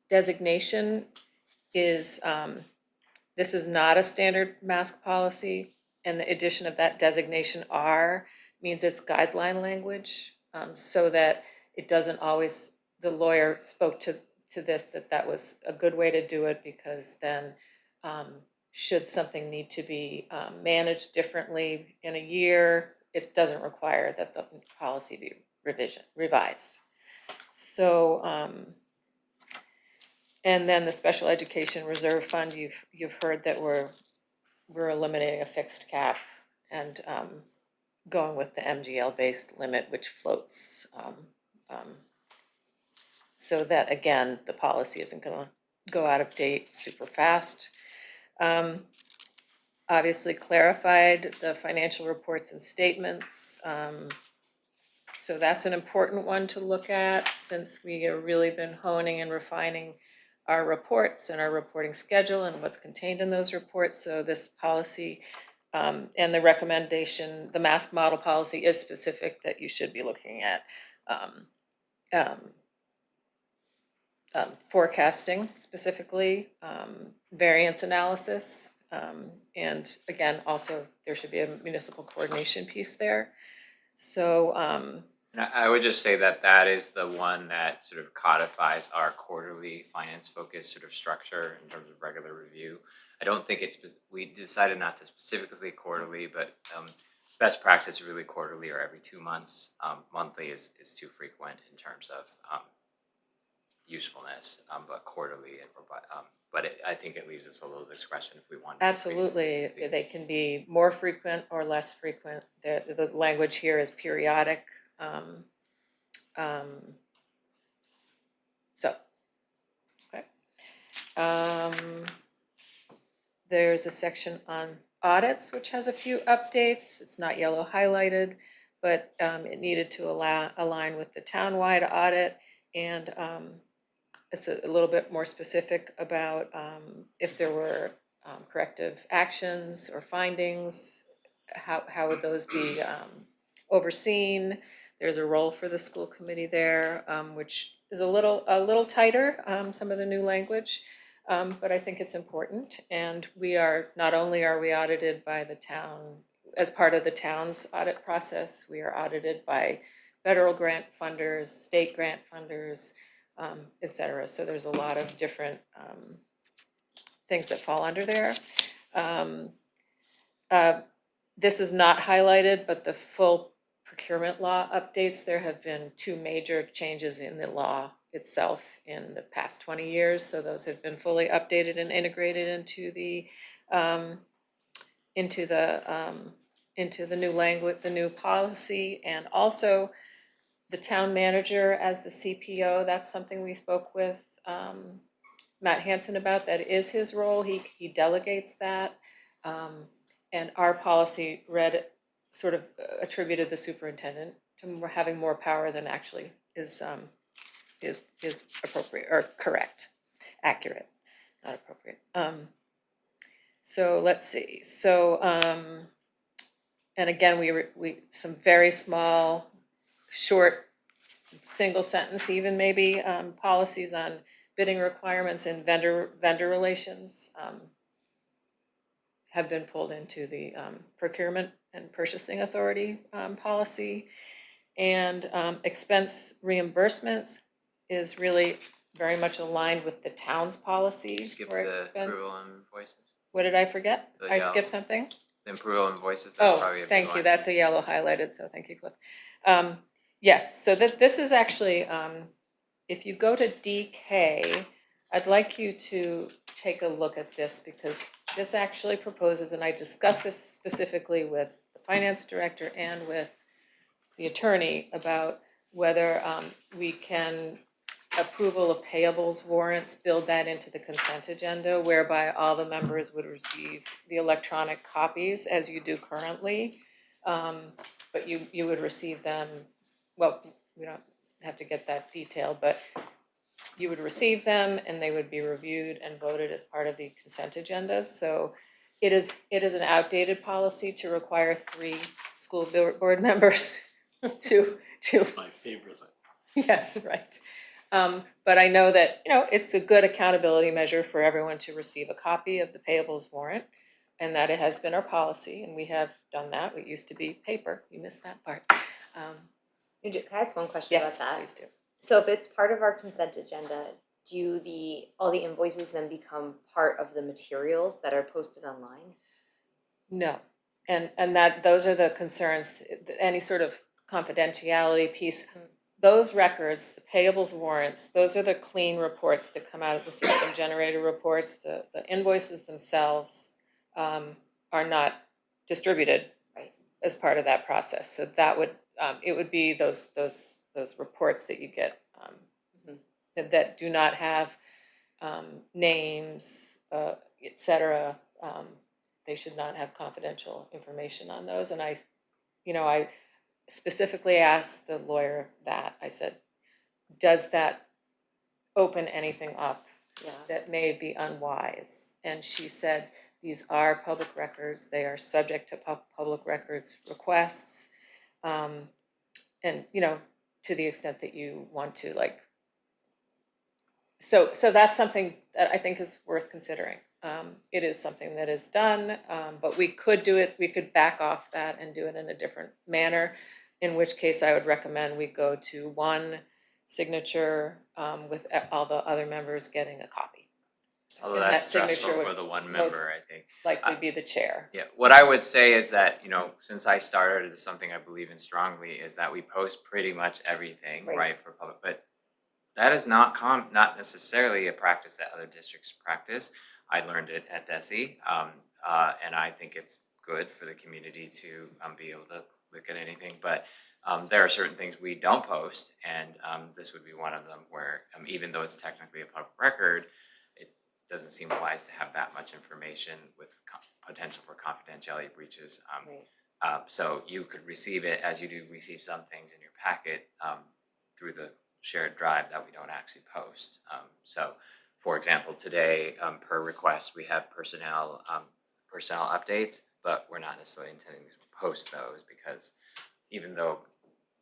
designation is, this is not a standard mask policy, and the addition of that designation R means it's guideline language, so that it doesn't always, the lawyer spoke to this, that was a good way to do it, because then should something need to be managed differently in a year, it doesn't require that the policy be revised. So, and then the Special Education Reserve Fund, you've heard that we're eliminating a fixed cap and going with the MGL-based limit, which floats. So that, again, the policy isn't gonna go out of date super fast. Obviously clarified the financial reports and statements. So that's an important one to look at, since we have really been honing and refining our reports and our reporting schedule and what's contained in those reports. So this policy and the recommendation, the mask model policy, is specific that you should be looking at forecasting specifically, variance analysis, and again, also there should be a municipal coordination piece there. So And I would just say that that is the one that sort of codifies our quarterly finance focused sort of structure in terms of regular review. I don't think we decided not to specifically quarterly, but best practice really quarterly or every 2 months. Monthly is too frequent in terms of usefulness, but quarterly, I think it leaves us a little discretion if we want to. absolutely, they can be more frequent or less frequent. The language here is periodic. So, okay. There's a section on audits, which has a few updates. It's not yellow highlighted, but it needed to align with the townwide audit, and it's a little bit more specific about if there were corrective actions or findings, how would those be overseen. There's a role for the school committee there, which is a little tighter, some of the new language, but I think it's important. And not only are we audited by the town, as part of the town's audit process, we are audited by federal grant funders, state grant funders, et cetera. So there's a lot of different things that fall under there. This is not highlighted, but the full procurement law updates, there have been 2 major changes in the law itself in the past 20 years. So those have been fully updated and integrated into the new language, the new policy, and also the town manager as the CPO. That's something we spoke with Matt Hansen about. That is his role. He delegates that. And our policy sort of attributed the superintendent to having more power than actually is appropriate or correct, accurate, not appropriate. So let's see. So and again, we some very small, short, single sentence, even maybe policies on bidding requirements and vendor relations. Have been pulled into the procurement and purchasing authority policy. And expense reimbursements is really very much aligned with the town's policy Skip for the expense. approval on invoices. What did I forget? The I yellow. skipped something? The approval invoices, that's probably a Oh, big thank you, one. that's a yellow highlighted, so thank you, Cliff. Yes, so this is actually, if you go to DK, I'd like you to take a look at this because this actually proposes, and I discussed this specifically with the finance director and with the attorney about whether we can approval of payables warrants, build that into the consent agenda whereby all the members would receive the electronic copies as you do currently. But you would receive them, well, we don't have to get that detailed, but you would receive them and they would be reviewed and voted as part of the consent agenda. So it is an outdated policy to require 3 school board members to It's my favorite thing. yes, right. But I know that, it's a good accountability measure for everyone to receive a copy of the payables warrant. And that it has been our policy, and we have done that. It used to be paper. You missed that part. Can I ask one question about Yes, that? please do. So if it's part of our consent agenda, do all the invoices then become part of the materials that are posted online? No, and that, those are the concerns, any sort of confidentiality piece. Those records, the payables warrants, those are the clean reports that come out of the system generated reports. The invoices themselves are not distributed Right. as part of that process. So that would, it would be those reports that you get that do not have names, et cetera. They should not have confidential information on those. And I specifically asked the lawyer that. I said, does that open anything up Yeah. that may be unwise? And she said, these are public records. They are subject to public records requests. And, to the extent that you want to so that's something that I think is worth considering. It is something that is done, but we could do it, we could back off that and do it in a different manner, in which case I would recommend we go to one signature with all the other members getting a copy. Although And that's that signature stressful for would the one most member, I think. Likely be the chair. Yeah, what I would say is that, since I started, it's something I believe in strongly, is that we post pretty much everything, Right. right, for public, but that is not necessarily a practice that other districts practice. I learned it at DESE, and I think it's good for the community to be able to look at anything, but there are certain things we don't post, and this would be one of them where, even though it's technically a public record, it doesn't seem wise to have that much information with potential for confidentiality breaches. Right. So you could receive it, as you do receive some things in your packet, through the shared drive that we don't actually post. So, for example, today, per request, we have personnel updates, but we're not necessarily intending to post those because even though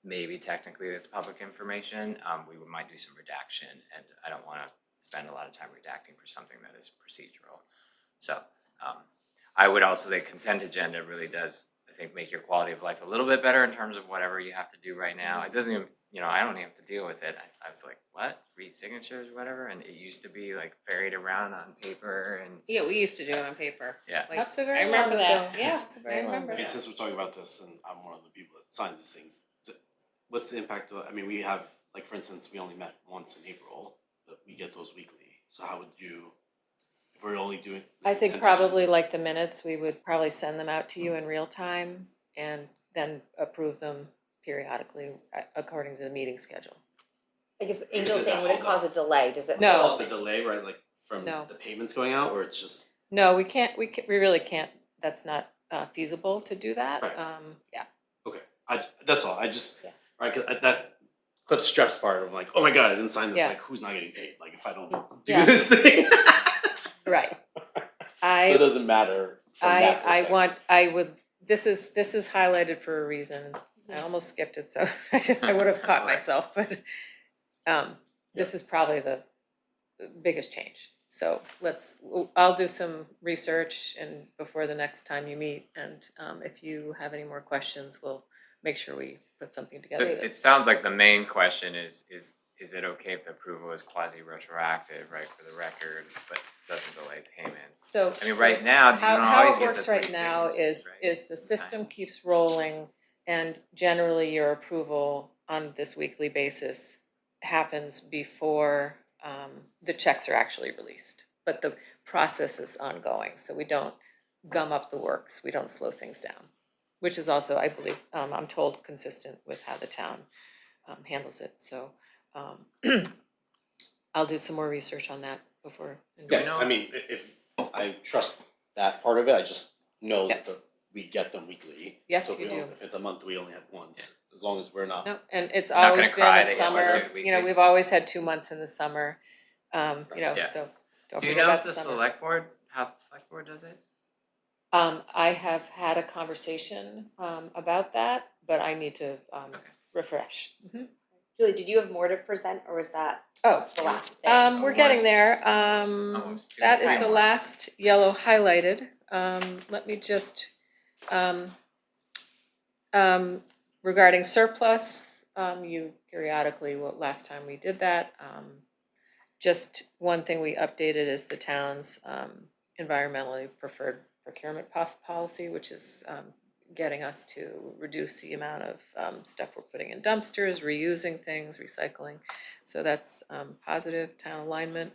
maybe technically it's public information, we might do some redaction, and I don't want to spend a lot of time redacting for something that is procedural. So I would also say consent agenda really does, I think, make your quality of life a little bit better in terms of whatever you have to do right now. It doesn't even, I don't even have to deal with it. I was like, what? Read signatures, whatever? And it used to be like ferried around on paper and Yeah, we used to do it on paper. yeah. Like, That's a very I remember long that. ago. Yeah, That's a very I long remember ago. And that. since we're talking about this, and I'm one of the people that signs these things, what's the impact of, we have, for instance, we only met once in April, but we get those weekly. So how would you, if we're only doing? I think consent probably agenda- like the minutes, we would probably send them out to you in real time and then approve them periodically according to the meeting schedule. I guess Angel's Does that saying, would it hold cause a up? delay? Does it? No. hold It's a up? delay, right, from No. the payments going out, or it's just, No, we really can't, that's not feasible to do that. Right. Yeah. okay, that's all, I just, Yeah. right, 'cause that Cliff's stress part of oh my god, I didn't sign this, Yeah. who's not getting paid, if I don't do Yeah. this thing. Right. So it doesn't matter from that perspective. This is highlighted for a reason. I almost skipped it, so I would have caught myself, but this is probably the biggest change. So I'll do some research and before the next time you meet, and if you have any more questions, we'll make sure we put something So together. it sounds like the main question is is it okay if the approval is quasi-retroactive, right, for the record, but doesn't delay payments? So. I mean, right now, you don't How always it get works the right three now signatures, right? is the system keeps rolling, and generally your approval on this weekly basis happens before the checks are actually released. But the process is ongoing, so we don't gum up the works, we don't slow things down, which is also, I believe, I'm told, consistent with how the town handles it, so I'll do some more research on that before. Yeah, I mean, if I trust that part of it, I just know Yeah. that we get them weekly. Yes, So if you we don't- do. If it's a month, we only have once, as long as we're not. No, and it's You're not always gonna been cry the that you have to do summer, it you know, weekly. we've always had 2 months in the summer, you know, Yeah. so don't Do you forget know about if the the summer. select board, how the select board does it? I have had a conversation, about that, but I need to, refresh. Julie, did you have more to present, or was that Oh, the last thing? we're getting there, Almost two. that is Okay. the last yellow highlighted, let me just, regarding surplus, you periodically, last time we did that, just one thing we updated is the town's, environmentally preferred procurement policy, which is, getting us to reduce the amount of, stuff we're putting in dumpsters, reusing things, recycling. So that's, positive town alignment.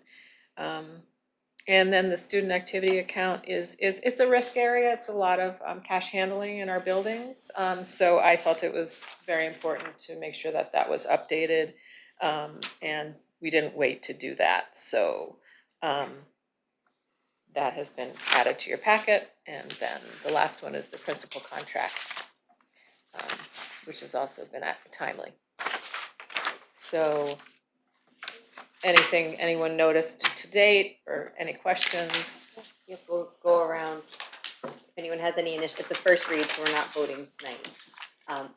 And then the student activity account it's a risk area, it's a lot of cash handling in our buildings. So I felt it was very important to make sure that that was updated. And we didn't wait to do that, so that has been added to your packet. And then the last one is the principal contracts, which has also been timely. So anything anyone noticed to date or any questions? Yes, we'll go around. If anyone has any it's a first read, so we're not voting tonight.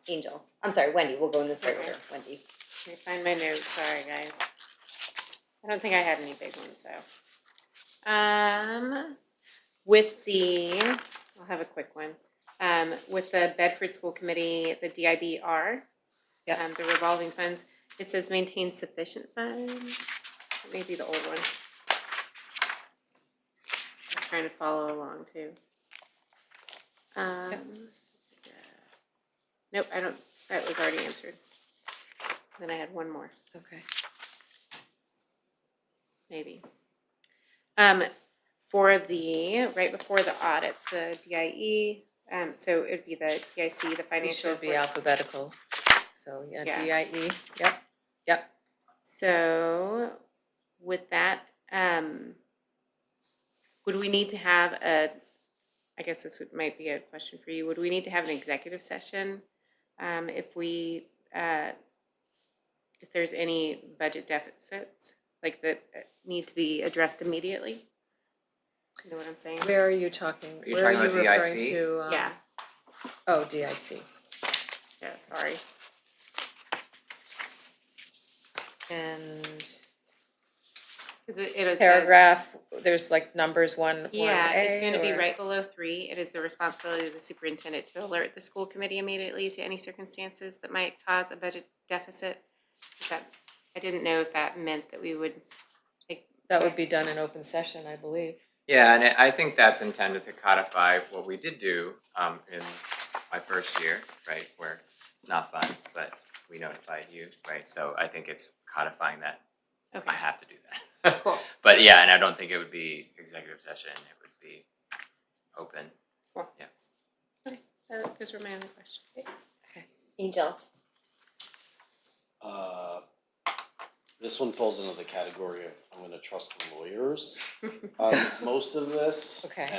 Angel, I'm sorry, Wendy, we'll go in this right order. Wendy. Let me find my notes, sorry guys. I don't think I had any big ones though. With the, I'll have a quick one. With the Bedford School Committee, the DIBR, Yeah. the revolving funds, it says maintain sufficient funds. It may be the old one. I'm trying to follow along too. Nope, I don't, that was already answered. Then I had one more. Okay. Maybe. For the, right before the audits, the DIE, so it'd be the DIC, the It financial should be reports. alphabetical, so yeah, Yeah. DIE, yep. So with that, would we need to have I guess this might be a question for you, would we need to have an executive session? If we, if there's any budget deficits, like that need to be addressed immediately? You know what I'm saying? Where are you talking? Are you Where talking are you about referring DIC? to? Yeah, Oh, DIC. yeah, sorry. And Cause it says- paragraph, there's like numbers one Yeah, A, it's gonna be or- right below 3. It is the responsibility of the superintendent to alert the school committee immediately to any circumstances that might cause a budget deficit. I didn't know if that meant that we would, like. That would be done in open session, I believe. Yeah, and I think that's intended to codify what we did do in my first year, right, where not fun, but we notified you, right? So I think it's codifying that Okay, I have to do that. cool. But yeah, and I don't think it would be executive session, it would be open. Those were my only questions. Angel. This one falls into the category of I'm gonna trust the lawyers most of this. Okay,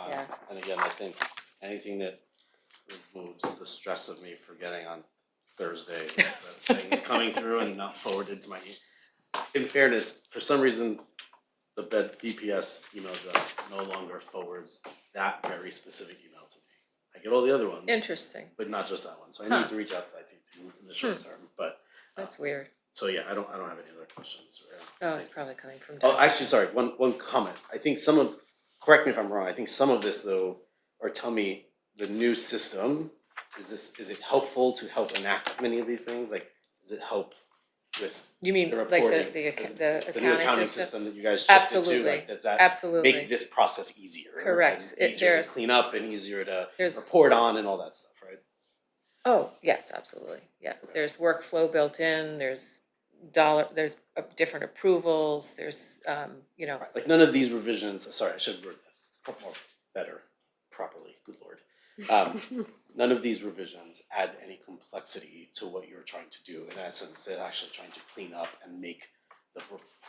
yeah. And again, I think anything that removes the stress of me forgetting on Thursday the things coming through and not forwarded to my in fairness, for some reason, the BPS email address no longer forwards that very specific email to me. I get all the other ones. Interesting, But not just that one, so I Huh. need to reach out to that team in the short term, but that's weird. so yeah, I don't have any other questions. Oh, it's probably coming from. Oh, actually, sorry, one comment. I think correct me if I'm wrong, I think some of this though, or tell me the new system, is it helpful to help enact many of these things? Like, does it help with You mean the like reporting, the the new accounting system? system that you guys shifted to, Absolutely. like, does that Absolutely. make this process easier? Correct. And easier to There's- clean up and easier to there's- report on and all that stuff, right? Oh, yes, absolutely, yeah, there's workflow built in, there's different approvals, there's, you know, Right, like none of these revisions, sorry, I should have worded that more better, properly, good lord. None of these revisions add any complexity to what you're trying to do. In essence, they're actually trying to clean up and make the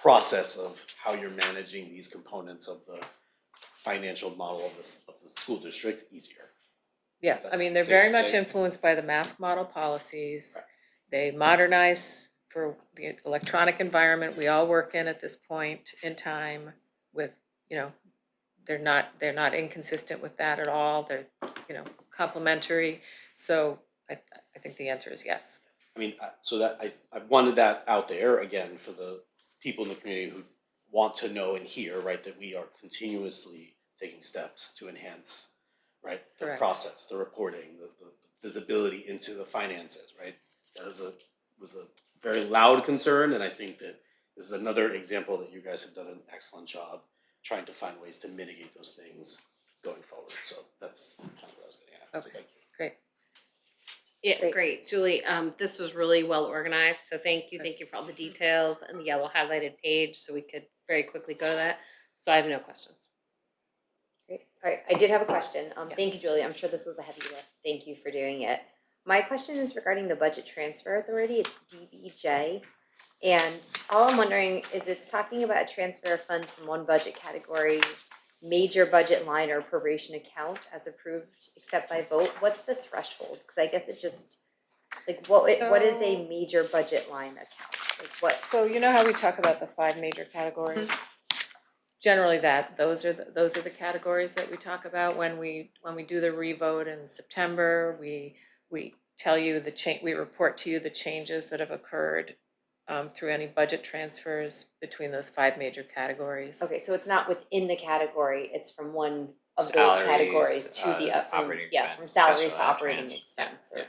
process of how you're managing these components of the financial model of the school district easier. yes, I That's mean, they're safe very to much say. influenced by the mask model policies. They modernize for the electronic environment we all work in at this point in time with, you know, they're not inconsistent with that at all, they're, you know, complementary, so I think the answer is yes. I mean, so that I wanted that out there again for the people in the community who want to know and hear, right, that we are continuously taking steps to enhance, right, the Correct. process, the reporting, the visibility into the finances, right? That was a very loud concern, and I think that this is another example that you guys have done an excellent job trying to find ways to mitigate those things going forward. So that's kind of what I was getting at. So Okay. thank you. Great. Yeah, Great. great, Julie, this was really well organized, so thank you for all the details and the yellow highlighted page, so we could very quickly go to that. So I have no questions. Great. All right, I did have a question. Yes. Thank you, Julie. I'm sure this was a heavy lift. Thank you for doing it. My question is regarding the Budget Transfer Authority. It's DBJ. And all I'm wondering is it's talking about a transfer of funds from one budget category, major budget line or appropriation account as approved except by vote. What's the threshold? Because I guess it just, like, what is a So- major budget line account? Like what? So you know how we talk about the 5 major categories? Generally those are the categories that we talk about when we do the revote in September. We tell you we report to you the changes that have occurred through any budget transfers between those 5 major categories. Okay, so it's not within the category, it's from one of those Salaries, categories to the, from, operating yeah, from expense, salaries special to ed operating trans- expense, yeah,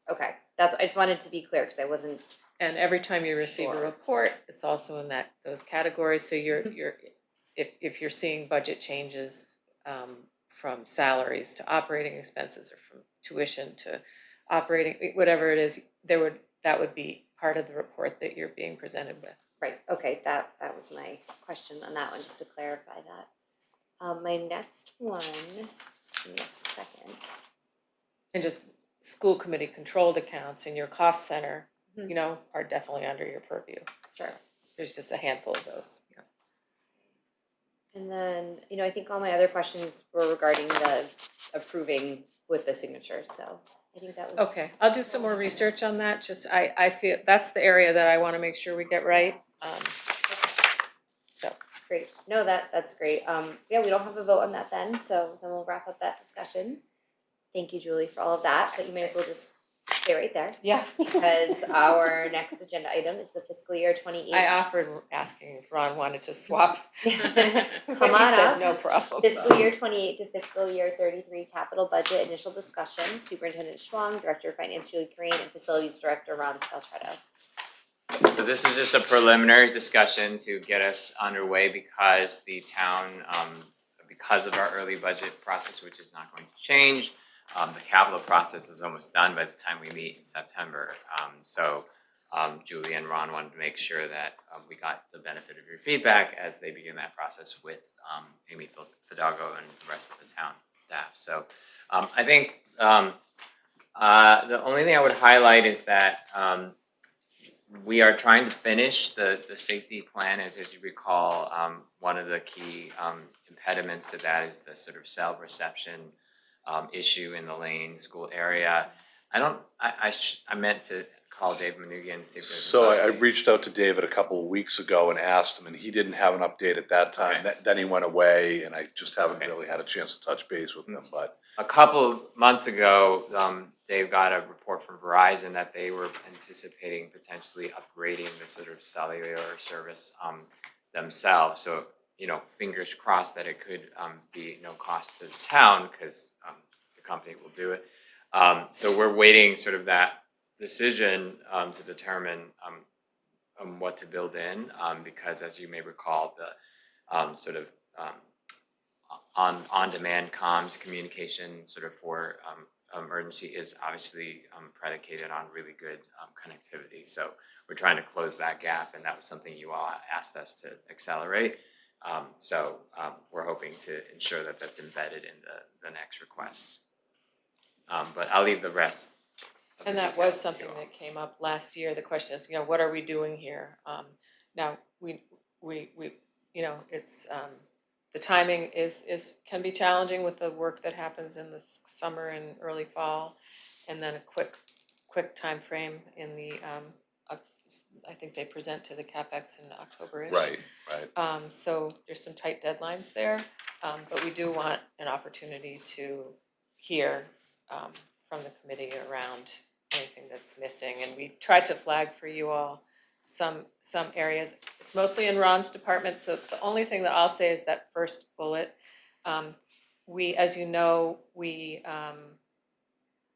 or, okay, that's, I just wanted to be clear, cause I wasn't, And every time you receive a Sure. report, it's also in those categories, so you're if you're seeing budget changes from salaries to operating expenses or from tuition to operating, whatever it is, that would be part of the report that you're being presented with. right, okay, that was my question on that one, just to clarify that. My next one, just give me a second. And just school committee controlled accounts in your cost center, you know, are definitely under your purview. Sure. There's just a handful of those, yeah. And then, I think all my other questions were regarding the approving with the signature, so I think that was. Okay, I'll do some more research on that, just, I feel, that's the area that I wanna make sure we get right, so. Great, no, that's great, yeah, we don't have a vote on that then, so then we'll wrap up that discussion. Thank you, Julie, for all of that, but you may as well just stay right there, Yeah, because our next agenda item is the fiscal year 28. I offered asking if Ron wanted to swap. Come But on he said up. no problem. Fiscal year 28 to fiscal year 33 capital budget initial discussion, Superintendent Schwang, Director of Finance Julie Corain, and Facilities Director Ron Scaltretto. So this is just a preliminary discussion to get us underway because the town, because of our early budget process, which is not going to change, the capital process is almost done by the time we meet in September. So Julie and Ron wanted to make sure that we got the benefit of your feedback as they begin that process with Amy Fidalgo and the rest of the town staff. So I think the only thing I would highlight is that we are trying to finish the safety plan, as you recall. One of the key impediments to that is the sort of cell reception issue in the Lane School area. I meant to call Dave Manugian and see if there's an So I update. reached out to David a couple of weeks ago and asked him, and he didn't have an update at that time. Okay. Then he went away, and I just haven't Okay. really had a chance to touch base with him, but. A couple of months ago, Dave got a report from Verizon that they were anticipating potentially upgrading the sort of cellular service themselves. So, fingers crossed that it could be no cost to the town because the company will do it. So we're waiting sort of that decision to determine what to build in, because as you may recall, the sort of on-demand comms communication sort of for emergency is obviously predicated on really good connectivity. So we're trying to close that gap, and that was something you all asked us to accelerate. So we're hoping to ensure that that's embedded in the next requests. But I'll leave the rest of the And that details was to something you all. that came up last year. The question is, what are we doing here? Now, we, it's, the timing is, can be challenging with the work that happens in the summer and early fall. And then a quick timeframe in the, I think they present to the CapEx in October-ish. Right. So there's some tight deadlines there, but we do want an opportunity to hear from the committee around anything that's missing. And we tried to flag for you all some areas. It's mostly in Ron's department, so the only thing that I'll say is that first bullet. We, as you know, we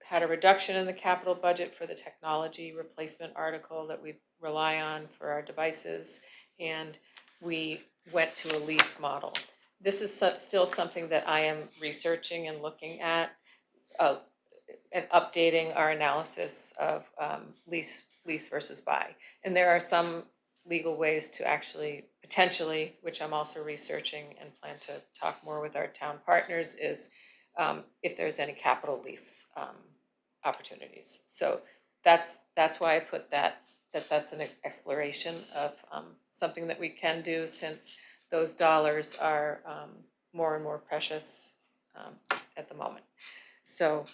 had a reduction in the capital budget for the technology replacement article that we rely on for our devices, and we went to a lease model. This is still something that I am researching and looking at, and updating our analysis of lease versus buy. And there are some legal ways to actually potentially, which I'm also researching and plan to talk more with our town partners, is if there's any capital lease opportunities. So that's why I put that's an exploration of something that we can do, since those dollars are more and more precious at the moment. So,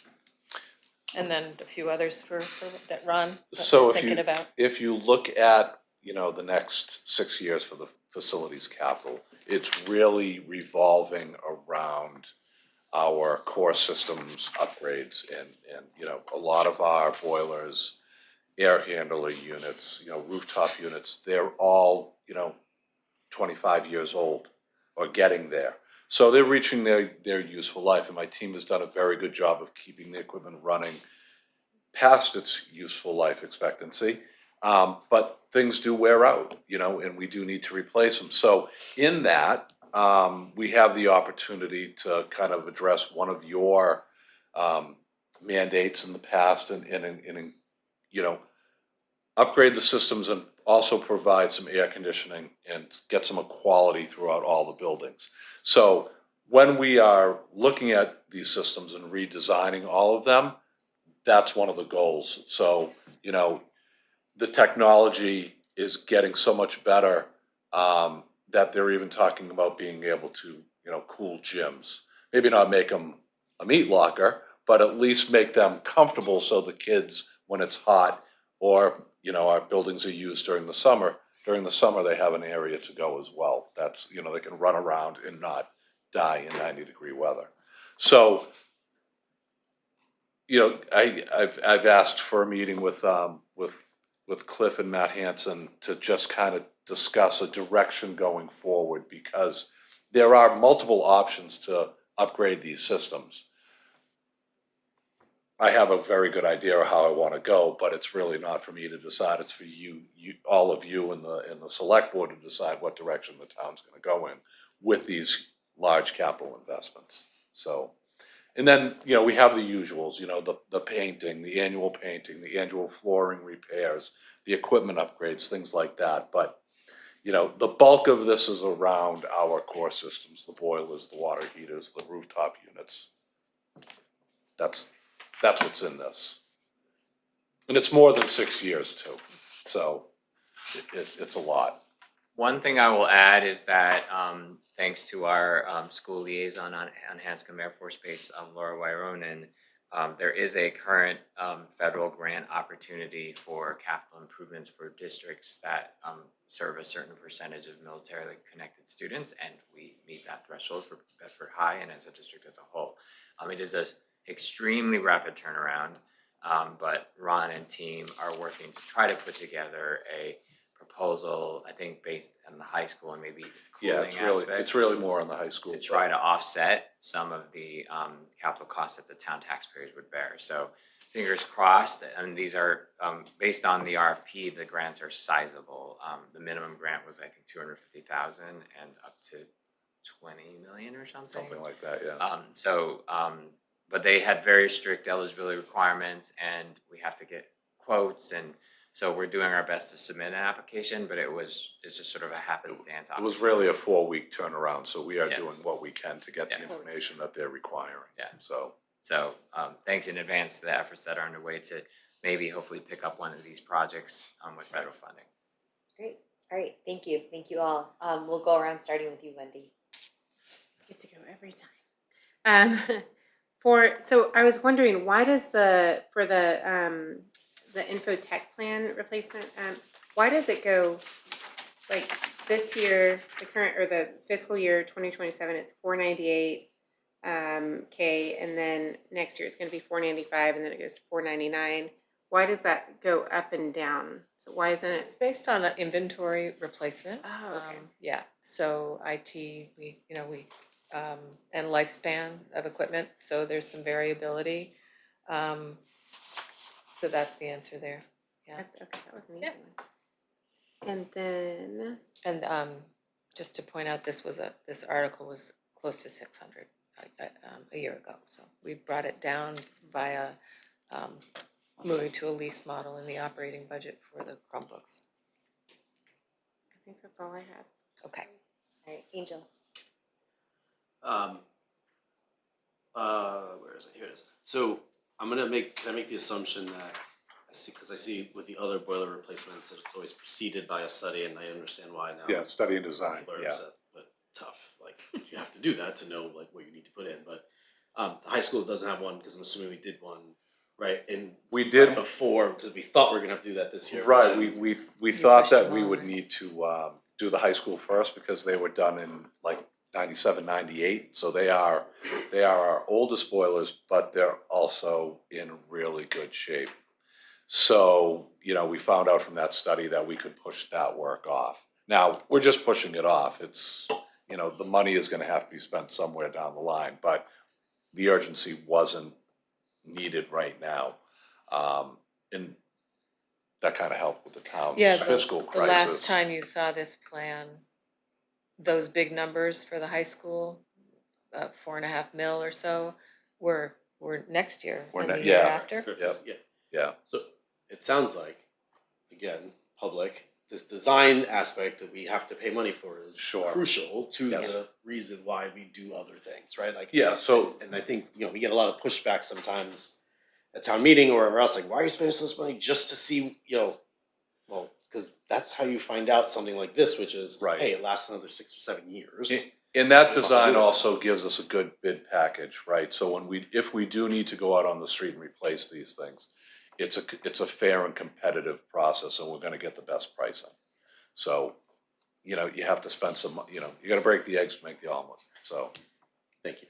and then a few others for that Ron So is thinking about. if you look at, the next 6 years for the facilities capital, it's really revolving around our core systems upgrades and a lot of our boilers, air handler units, rooftop units, they're all, 25 years old or getting there. So they're reaching their useful life, and my team has done a very good job of keeping the equipment running past its useful life expectancy. But things do wear out, and we do need to replace them. So in that, we have the opportunity to kind of address one of your mandates in the past and upgrade the systems and also provide some air conditioning and get some equality throughout all the buildings. So when we are looking at these systems and redesigning all of them, that's one of the goals. So, the technology is getting so much better that they're even talking about being able to, cool gyms. Maybe not make them a meat locker, but at least make them comfortable so the kids, when it's hot, or, our buildings are used during the summer, they have an area to go as well. That's, they can run around and not die in 90-degree weather. So, I've asked for a meeting with Cliff and Matt Hansen to just kind of discuss a direction going forward, because there are multiple options to upgrade these systems. I have a very good idea of how I want to go, but it's really not for me to decide. It's for you all of you in the select board to decide what direction the town's going to go in with these large capital investments. So, and then, we have the usuals, the painting, the annual flooring repairs, the equipment upgrades, things like that. But, the bulk of this is around our core systems, the boilers, the water heaters, the rooftop units. That's what's in this. And it's more than 6 years too. So it's a lot. One thing I will add is that thanks to our school liaison on Hanscom Air Force Base, Laura Wyronen, there is a current federal grant opportunity for capital improvements for districts that serve a certain percentage of militarily connected students, and we meet that threshold for Bedford High and as a district as a whole. It is an extremely rapid turnaround, but Ron and team are working to try to put together a proposal, I think based on the high school and maybe Yeah, cooling aspect. it's really more on the high school. To try to offset some of the capital costs that the town taxpayers would bear. So fingers crossed, and these are based on the RFP, the grants are sizable. The minimum grant was, I think, 250,000 and up to 20 million or something. Something like that, yeah. But they had very strict eligibility requirements, and we have to get quotes, and so we're doing our best to submit an application, but it's just sort of a happenstance. It was really a 4-week turnaround, so we are Yeah. doing what we can to get the Yeah. information that they're requiring. Yeah. So, So thanks in advance to the efforts that are underway to maybe hopefully pick up one of these projects with federal funding. Great. All right. Thank you all. We'll go around starting with you, Wendy. Get to go every time. So I was wondering, why does the infotech plan replacement, why does it go like this year, the current or the fiscal year 2027, it's 498 K, and then next year it's going to be 495, and then it goes to 499. Why does that go up and down? So why isn't It's it? based on an inventory replacement. Oh, okay. Yeah, so IT, we, and lifespan of equipment, so there's some variability. So that's the answer there. Yeah. That's okay. That was an easy Yeah. one. And then And just to point out, this article was close to 600 a year ago. So we brought it down via moving to a lease model in the operating budget for the Chromebooks. I think that's all I had. Okay. All right, Angel. Where is it? Here it is. So can I make the assumption that because I see with the other boiler replacements that it's always preceded by a study, and I understand why now. yeah, study and design, People are yeah. upset, but tough. Like you have to do that to know like what you need to put in. But the high school doesn't have one because I'm assuming we did one, right? And We did, before because we thought we were gonna have to do that this year. right, but then- we thought pushed that them we on. would need to do the high school first because they were done in like 97, 98. So they are our oldest boilers, but they're also in really good shape. So, we found out from that study that we could push that work off. Now, we're just pushing it off. It's, the money is gonna have to be spent somewhere down the line, but the urgency wasn't needed right now. And that kind of helped with the town's Yeah, fiscal the crisis. last time you saw this plan, those big numbers for the high school, 4.5 mil or so, were next year and the year yeah. after. Yeah. Yeah, So it sounds like, again, public, this design aspect that we have to pay money for is Sure. crucial to Yes. the reason why we do other things, right? Like, yeah, so, and I think, we get a lot of pushback sometimes at town meeting or wherever else, like, why are you spending so much money just to see, well, because that's how you find out something like this, which is, Right. hey, it lasts another 6 or 7 years. and that design also gives us a good bid package, right? So if we do need to go out on the street and replace these things, it's a fair and competitive process, and we're gonna get the best pricing. So, you have to spend some, you gotta break the eggs to make the omelet, so. Thank you.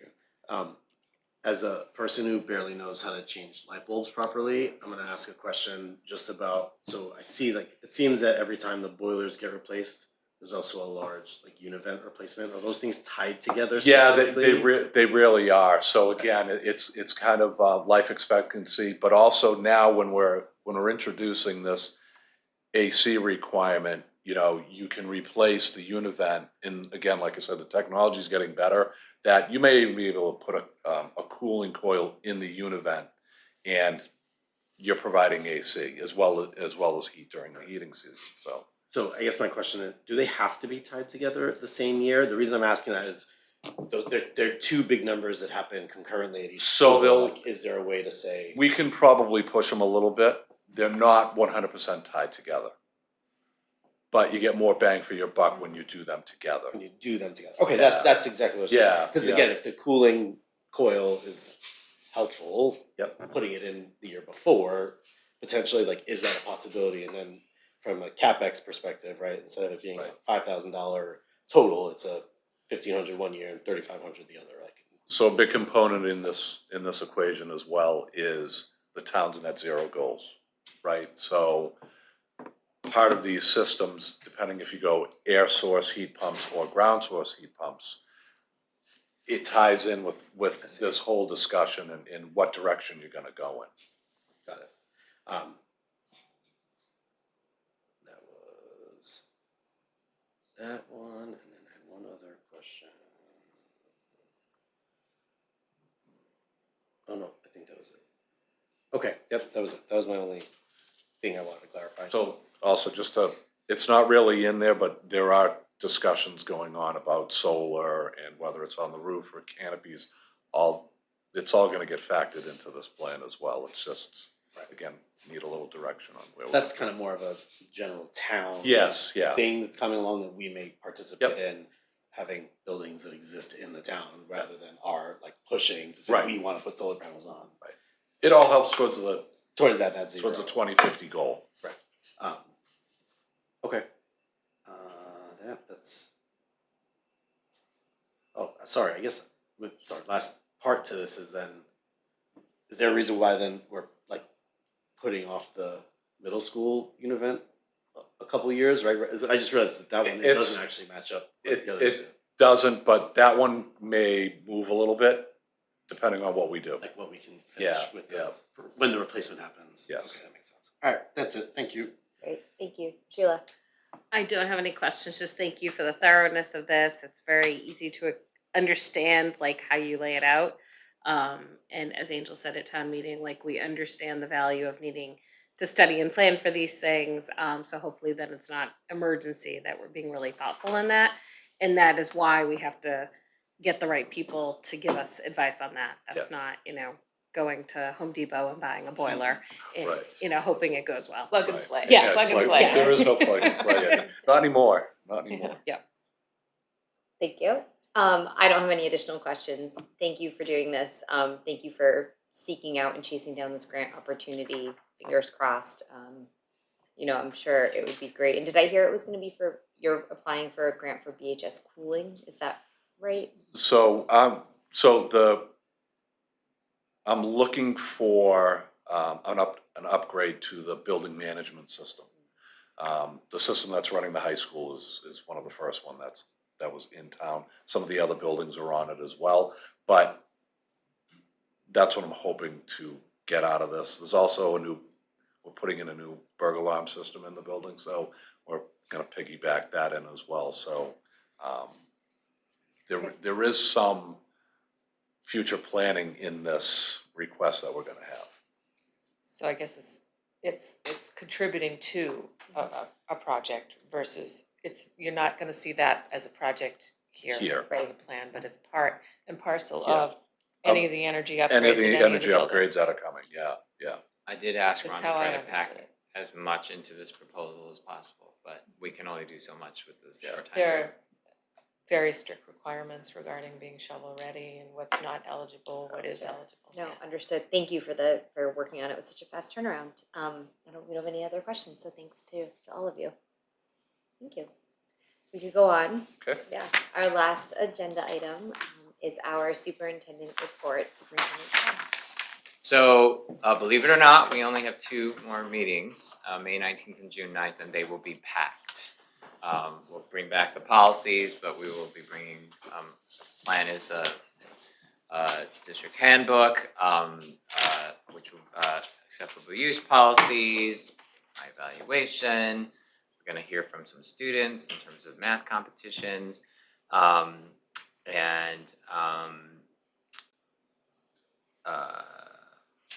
As a person who barely knows how to change light bulbs properly, I'm gonna ask a question just about, so I see it seems that every time the boilers get replaced, there's also a large univent replacement. Are those things tied together Yeah, specifically? they really are. So again, it's kind of life expectancy, but also now when we're introducing this AC requirement, you can replace the univent. And again, like I said, the technology's getting better, that you may even be able to put a cooling coil in the univent, and you're providing AC as well as heat during the heating season, so. So I guess my question is, do they have to be tied together the same year? The reason I'm asking that is they're two big numbers that happen concurrently at each So school. they'll- Like, is there a way to say? We can probably push them a little bit. They're not 100% tied together. But you get more bang for your buck when you do them together. When you do them together. Okay, Yeah. that's exactly what I was saying. Yeah, Because yeah. again, if the cooling coil is helpful, Yep. putting it in the year before, potentially is that a possibility? And then from a CapEx perspective, right, instead of it being Right. a $5,000 total, it's a $1,500 one year and $3,500 the other. So a big component in this equation as well is the town's net zero goals, right? So part of these systems, depending if you go air source heat pumps or ground source heat pumps, it ties in with this whole discussion and in what direction you're gonna go in. Got it. That was that one, and then I had one other question. Oh no, I think that was it. Okay, yep, that was it. That was my only thing I wanted to clarify. So also just to, it's not really in there, but there are discussions going on about solar and whether it's on the roof or canopies. It's all gonna get factored into this plan as well. It's just, again, need a little direction on where we're. That's kind of more of a general town. Yes, yeah. Thing that's coming along that we may participate in, having buildings that exist in the town rather than our like pushing to say Right. we wanna put solar panels on. Right. It all helps towards That net zero. the 2050 goal. Okay. That's. Oh, sorry, I guess, last part to this is then, is there a reason why then we're like putting off the middle school event a couple of years, right? I just realized that one, it doesn't actually match up with the others. It doesn't, but that one may move a little bit, depending on what we do. Like what we can finish Yeah, with yeah. when the replacement happens. Yes. Okay, that makes sense. Alright, that's it, thank you. Great, thank you. Sheila? I don't have any questions, just thank you for the thoroughness of this. It's very easy to understand like how you lay it out. And as Angel said at town meeting, like we understand the value of needing to study and plan for these things. So hopefully then it's not emergency, that we're being really thoughtful in that. And that is why we have to get the right people to give us advice on that. That's not, going to Home Depot and buying a boiler and, Right. Hoping it goes well. Plug and play. Yeah, Plug and play. There is no plug and play. Not anymore, not anymore. Yeah. Thank you. I don't have any additional questions. Thank you for doing this. Thank you for seeking out and chasing down this grant opportunity. Fingers crossed. I'm sure it would be great. And did I hear it was gonna be you're applying for a grant for BHS cooling? Is that right? So, I'm looking for, an upgrade to the building management system. The system that's running the high school is one of the first one that was in town. Some of the other buildings are on it as well, but that's what I'm hoping to get out of this. There's also we're putting in a new burglar alarm system in the building, so we're gonna piggyback that in as well, so, there is some future planning in this request that we're gonna have. So I guess it's contributing to a project versus you're not gonna see that as a project here Here. on the plan, but it's part and parcel Yeah. of any of the energy upgrades And in the any of the energy upgrades buildings. that are coming, yeah. I did ask That's Ron to how I try to pack understood it. as much into this proposal as possible, but we can only do so much with the short time. There frame. are very strict requirements regarding being shovel ready and what's not eligible, what is eligible. No, Yeah. understood. Thank you for working on it with such a fast turnaround. We don't have any other questions, so thanks to all of you. Thank you. We could go on. Okay. Yeah, our last agenda item is our superintendent report. Superintendent Todd. So, believe it or not, we only have 2 more meetings, May 19th and June 9th, and they will be packed. We'll bring back the policies, but we will be bringing, plan is a district handbook, which will, acceptable use policies, my evaluation. We're gonna hear from some students in terms of math competitions,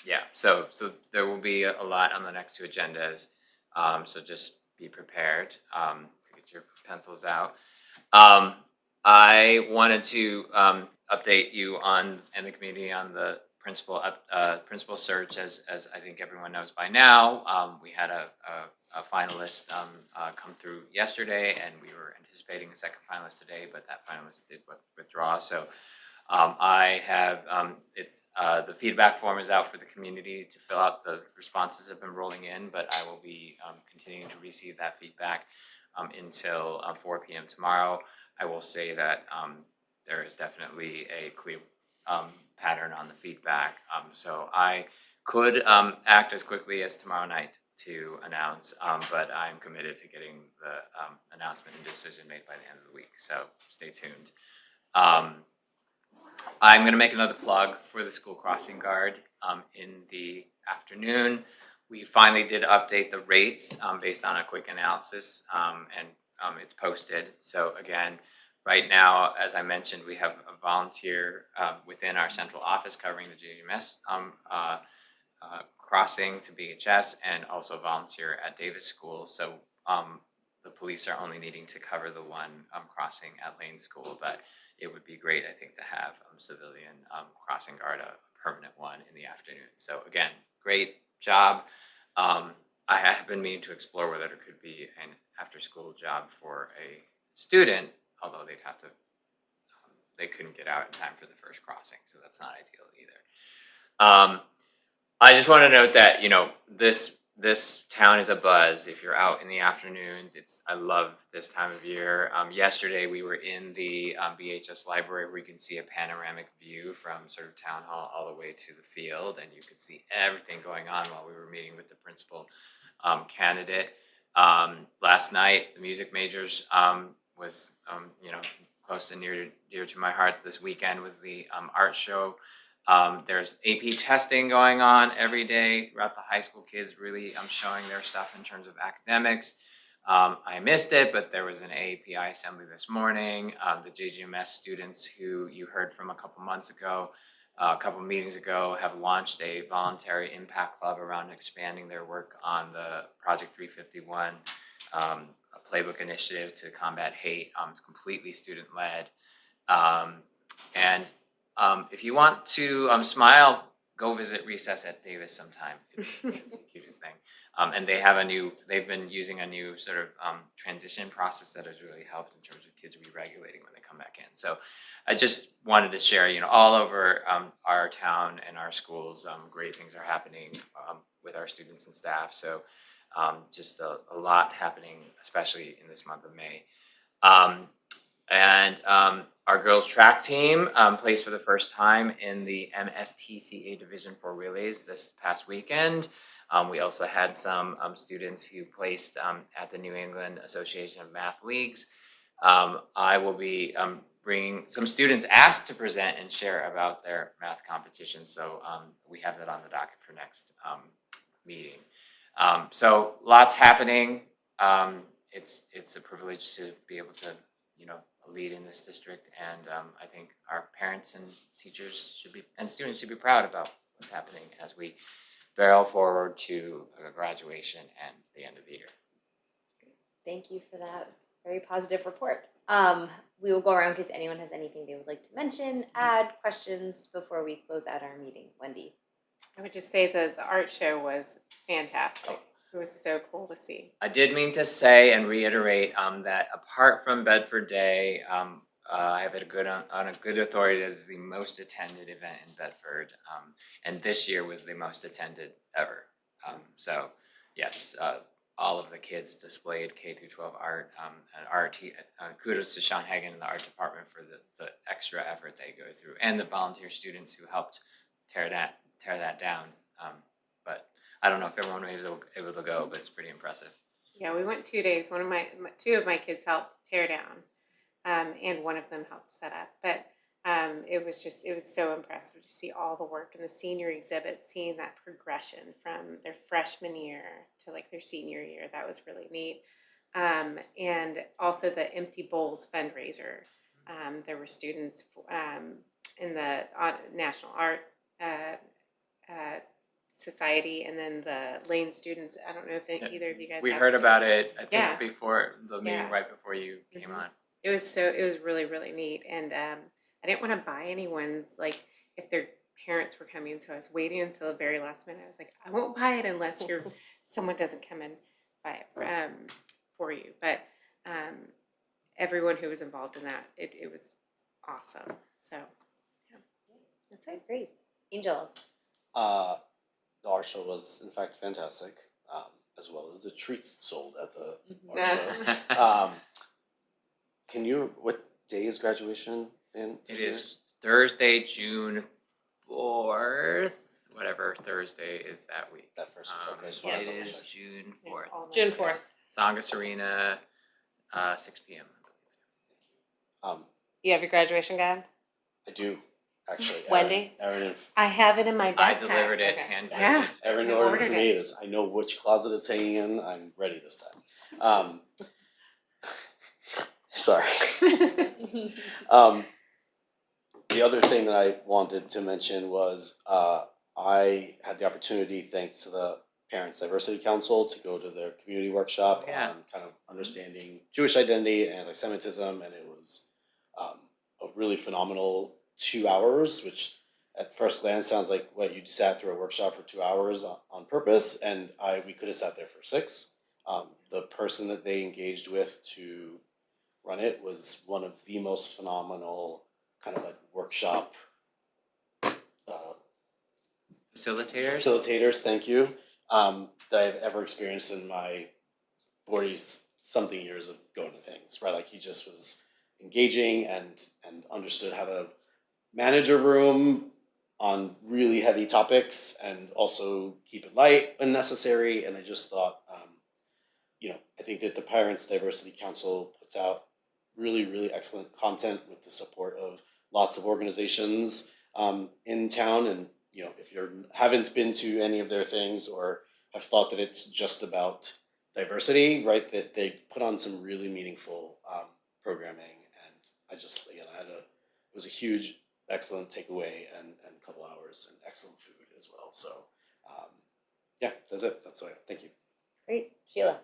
yeah, so there will be a lot on the next 2 agendas, so just be prepared to get your pencils out. I wanted to update you and the community on the principal search, as I think everyone knows by now. We had a finalist come through yesterday, and we were anticipating a second finalist today, but that finalist did withdraw. So I have the feedback form is out for the community to fill out. The responses have been rolling in, but I will be continuing to receive that feedback until 4 p.m. tomorrow. I will say that there is definitely a clear pattern on the feedback. So I could act as quickly as tomorrow night to announce, but I'm committed to getting the announcement and decision made by the end of the week, so stay tuned. I'm going to make another plug for the school crossing guard in the afternoon. We finally did update the rates based on a quick analysis, and it's posted. So again, right now, as I mentioned, we have a volunteer within our central office covering the JGMS crossing to BHS, and also a volunteer at Davis School. So the police are only needing to cover the one crossing at Lane School, but it would be great, I think, to have civilian crossing guard, a permanent one in the afternoon. So again, great job. I have been meaning to explore whether there could be an after-school job for a student, although they'd have to, they couldn't get out in time for the first crossing, so that's not ideal either. I just want to note that, you know, this town is a buzz. If you're out in the afternoons, I love this time of year. Yesterday we were in the BHS library where you can see a panoramic view from sort of town hall all the way to the field, and you could see everything going on while we were meeting with the principal candidate. Last night, the music majors was you know, close and dear to my heart. This weekend was the art show. There's AP testing going on every day throughout the high school. Kids really showing their stuff in terms of academics. I missed it, but there was an AAPI assembly this morning. The JGMS students who you heard from a couple meetings ago, have launched a voluntary impact club around expanding their work on the Project 351 a playbook initiative to combat hate. It's completely student-led. If you want to smile, go visit Recess at Davis sometime. It's the cutest thing. And they've been using a new sort of transition process that has really helped in terms of kids re-regulating when they come back in. So I just wanted to share, you know, all over our town and our schools, great things are happening with our students and staff. So just a lot happening, especially in this month of May. Our girls track team placed for the first time in the MSTCA Division 4 relays this past weekend. We also had some students who placed at the New England Association of Math Leagues. I will be bringing some students asked to present and share about their math competition. So we have that on the docket for next meeting. So lots happening. It's a privilege to be able to, you know, lead in this district, and I think our parents and teachers and students should be proud about what's happening as we barrel forward to graduation and the end of the year. Thank you for that very positive report. We will go around in case anyone has anything they would like to mention, add, questions before we close out our meeting. Wendy. I would just say that the art show was fantastic. It was so cool to see. I did mean to say and reiterate that apart from Bedford Day, I have it on a good authority that it's the most attended event in Bedford, and this year was the most attended ever. So yes, all of the kids displayed K through 12 art, and art. Kudos to Sean Hagan and the art department for the extra effort they go through, and the volunteer students who helped tear that down. But I don't know if everyone was able to go, but it's pretty impressive. Yeah, we went 2 days. Two of my kids helped tear down, and one of them helped set up. But it was so impressive to see all the work in the senior exhibit, seeing that progression from their freshman year to like their senior year. That was really neat. And also the Empty Bowls fundraiser. There were students in the National Art Society, and then the Lane students. I don't know if either of you guys. We have heard about students. it. I think before the meeting, Yeah. right before you came on. It was really, really neat. And I didn't want to buy anyone's, like, if their parents were coming, so I was waiting until the very last minute. I was like, I won't buy it unless someone doesn't come and buy it for you. But everyone who was involved in that, it was awesome. So yeah, that's it. Great. Angel. The art show was in fact fantastic, as well as the treats sold at the art show. What day is graduation in? It is Thursday, June 4th, whatever whichever Thursday is that week. That first week, okay, just It wanted to is double check. June There's 4th. all that. June 4th. Tsongas Arena, 6 p.m. You have your graduation guide? I do, actually. Wendy? Erin, I have it in my I backpack. delivered it, Okay. hand Yeah. delivered it. Erin I ordered ordered for it. me is I know which closet it's hanging in. I'm ready this time. Sorry. The other thing that I wanted to mention was I had the opportunity, thanks to the Parents Diversity Council, to go to their community workshop Oh, yeah. on kind of understanding Jewish identity and anti-Semitism, and it was a really phenomenal 2 hours, which at first glance sounds like what you sat through a workshop for 2 hours on purpose, and we could have sat there for 6. The person that they engaged with to run it was one of the most phenomenal kind of like workshop facilitators, thank you, that I've ever experienced in my 40-something years of going to things, right? Like he just was engaging and understood how to manage a room on really heavy topics and also keep it light when necessary. And I just thought, I think that the Parents Diversity Council puts out really, really excellent content with the support of lots of organizations in town. And, if you haven't been to any of their things or have thought that it's just about diversity, right, that they put on some really meaningful programming. And I just, again, it was a huge, excellent takeaway and a couple hours and excellent food as well. So, that's it. That's all I got. Thank you. Great. Sheila?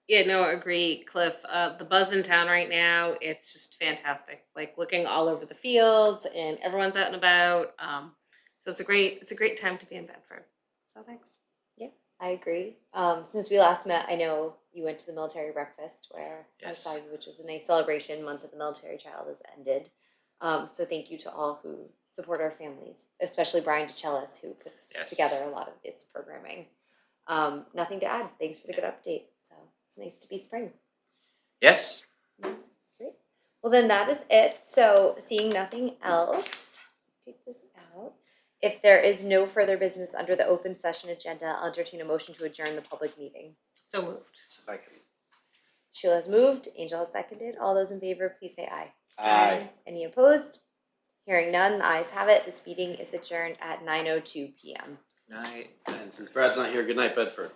Yeah, no, agree, Cliff. The buzz in town right now, it's just fantastic. Like looking all over the fields and everyone's out and about. So it's a great time to be in Bedford. So thanks. I agree. Since we last met, I know you went to the military breakfast where I Yes. saw you, which was a nice celebration. Month of the Military Child has ended. So thank you to all who support our families, especially Brian DeCellis, who puts Yes. together a lot of this programming. Nothing to add. Thanks for the good update. So it's nice to be spring. Yes. Great. Well, then that is it. So seeing nothing else, take this out. If there is no further business under the open session agenda, I'll entertain a motion to adjourn the public meeting. So moved. So if I can. Sheila has moved, Angel has seconded. All those in favor, please say aye. Aye. Any opposed? Hearing none, the ayes have it. This meeting is adjourned at 9:02 p.m. Night. And since Brad's not here, good night, Bedford.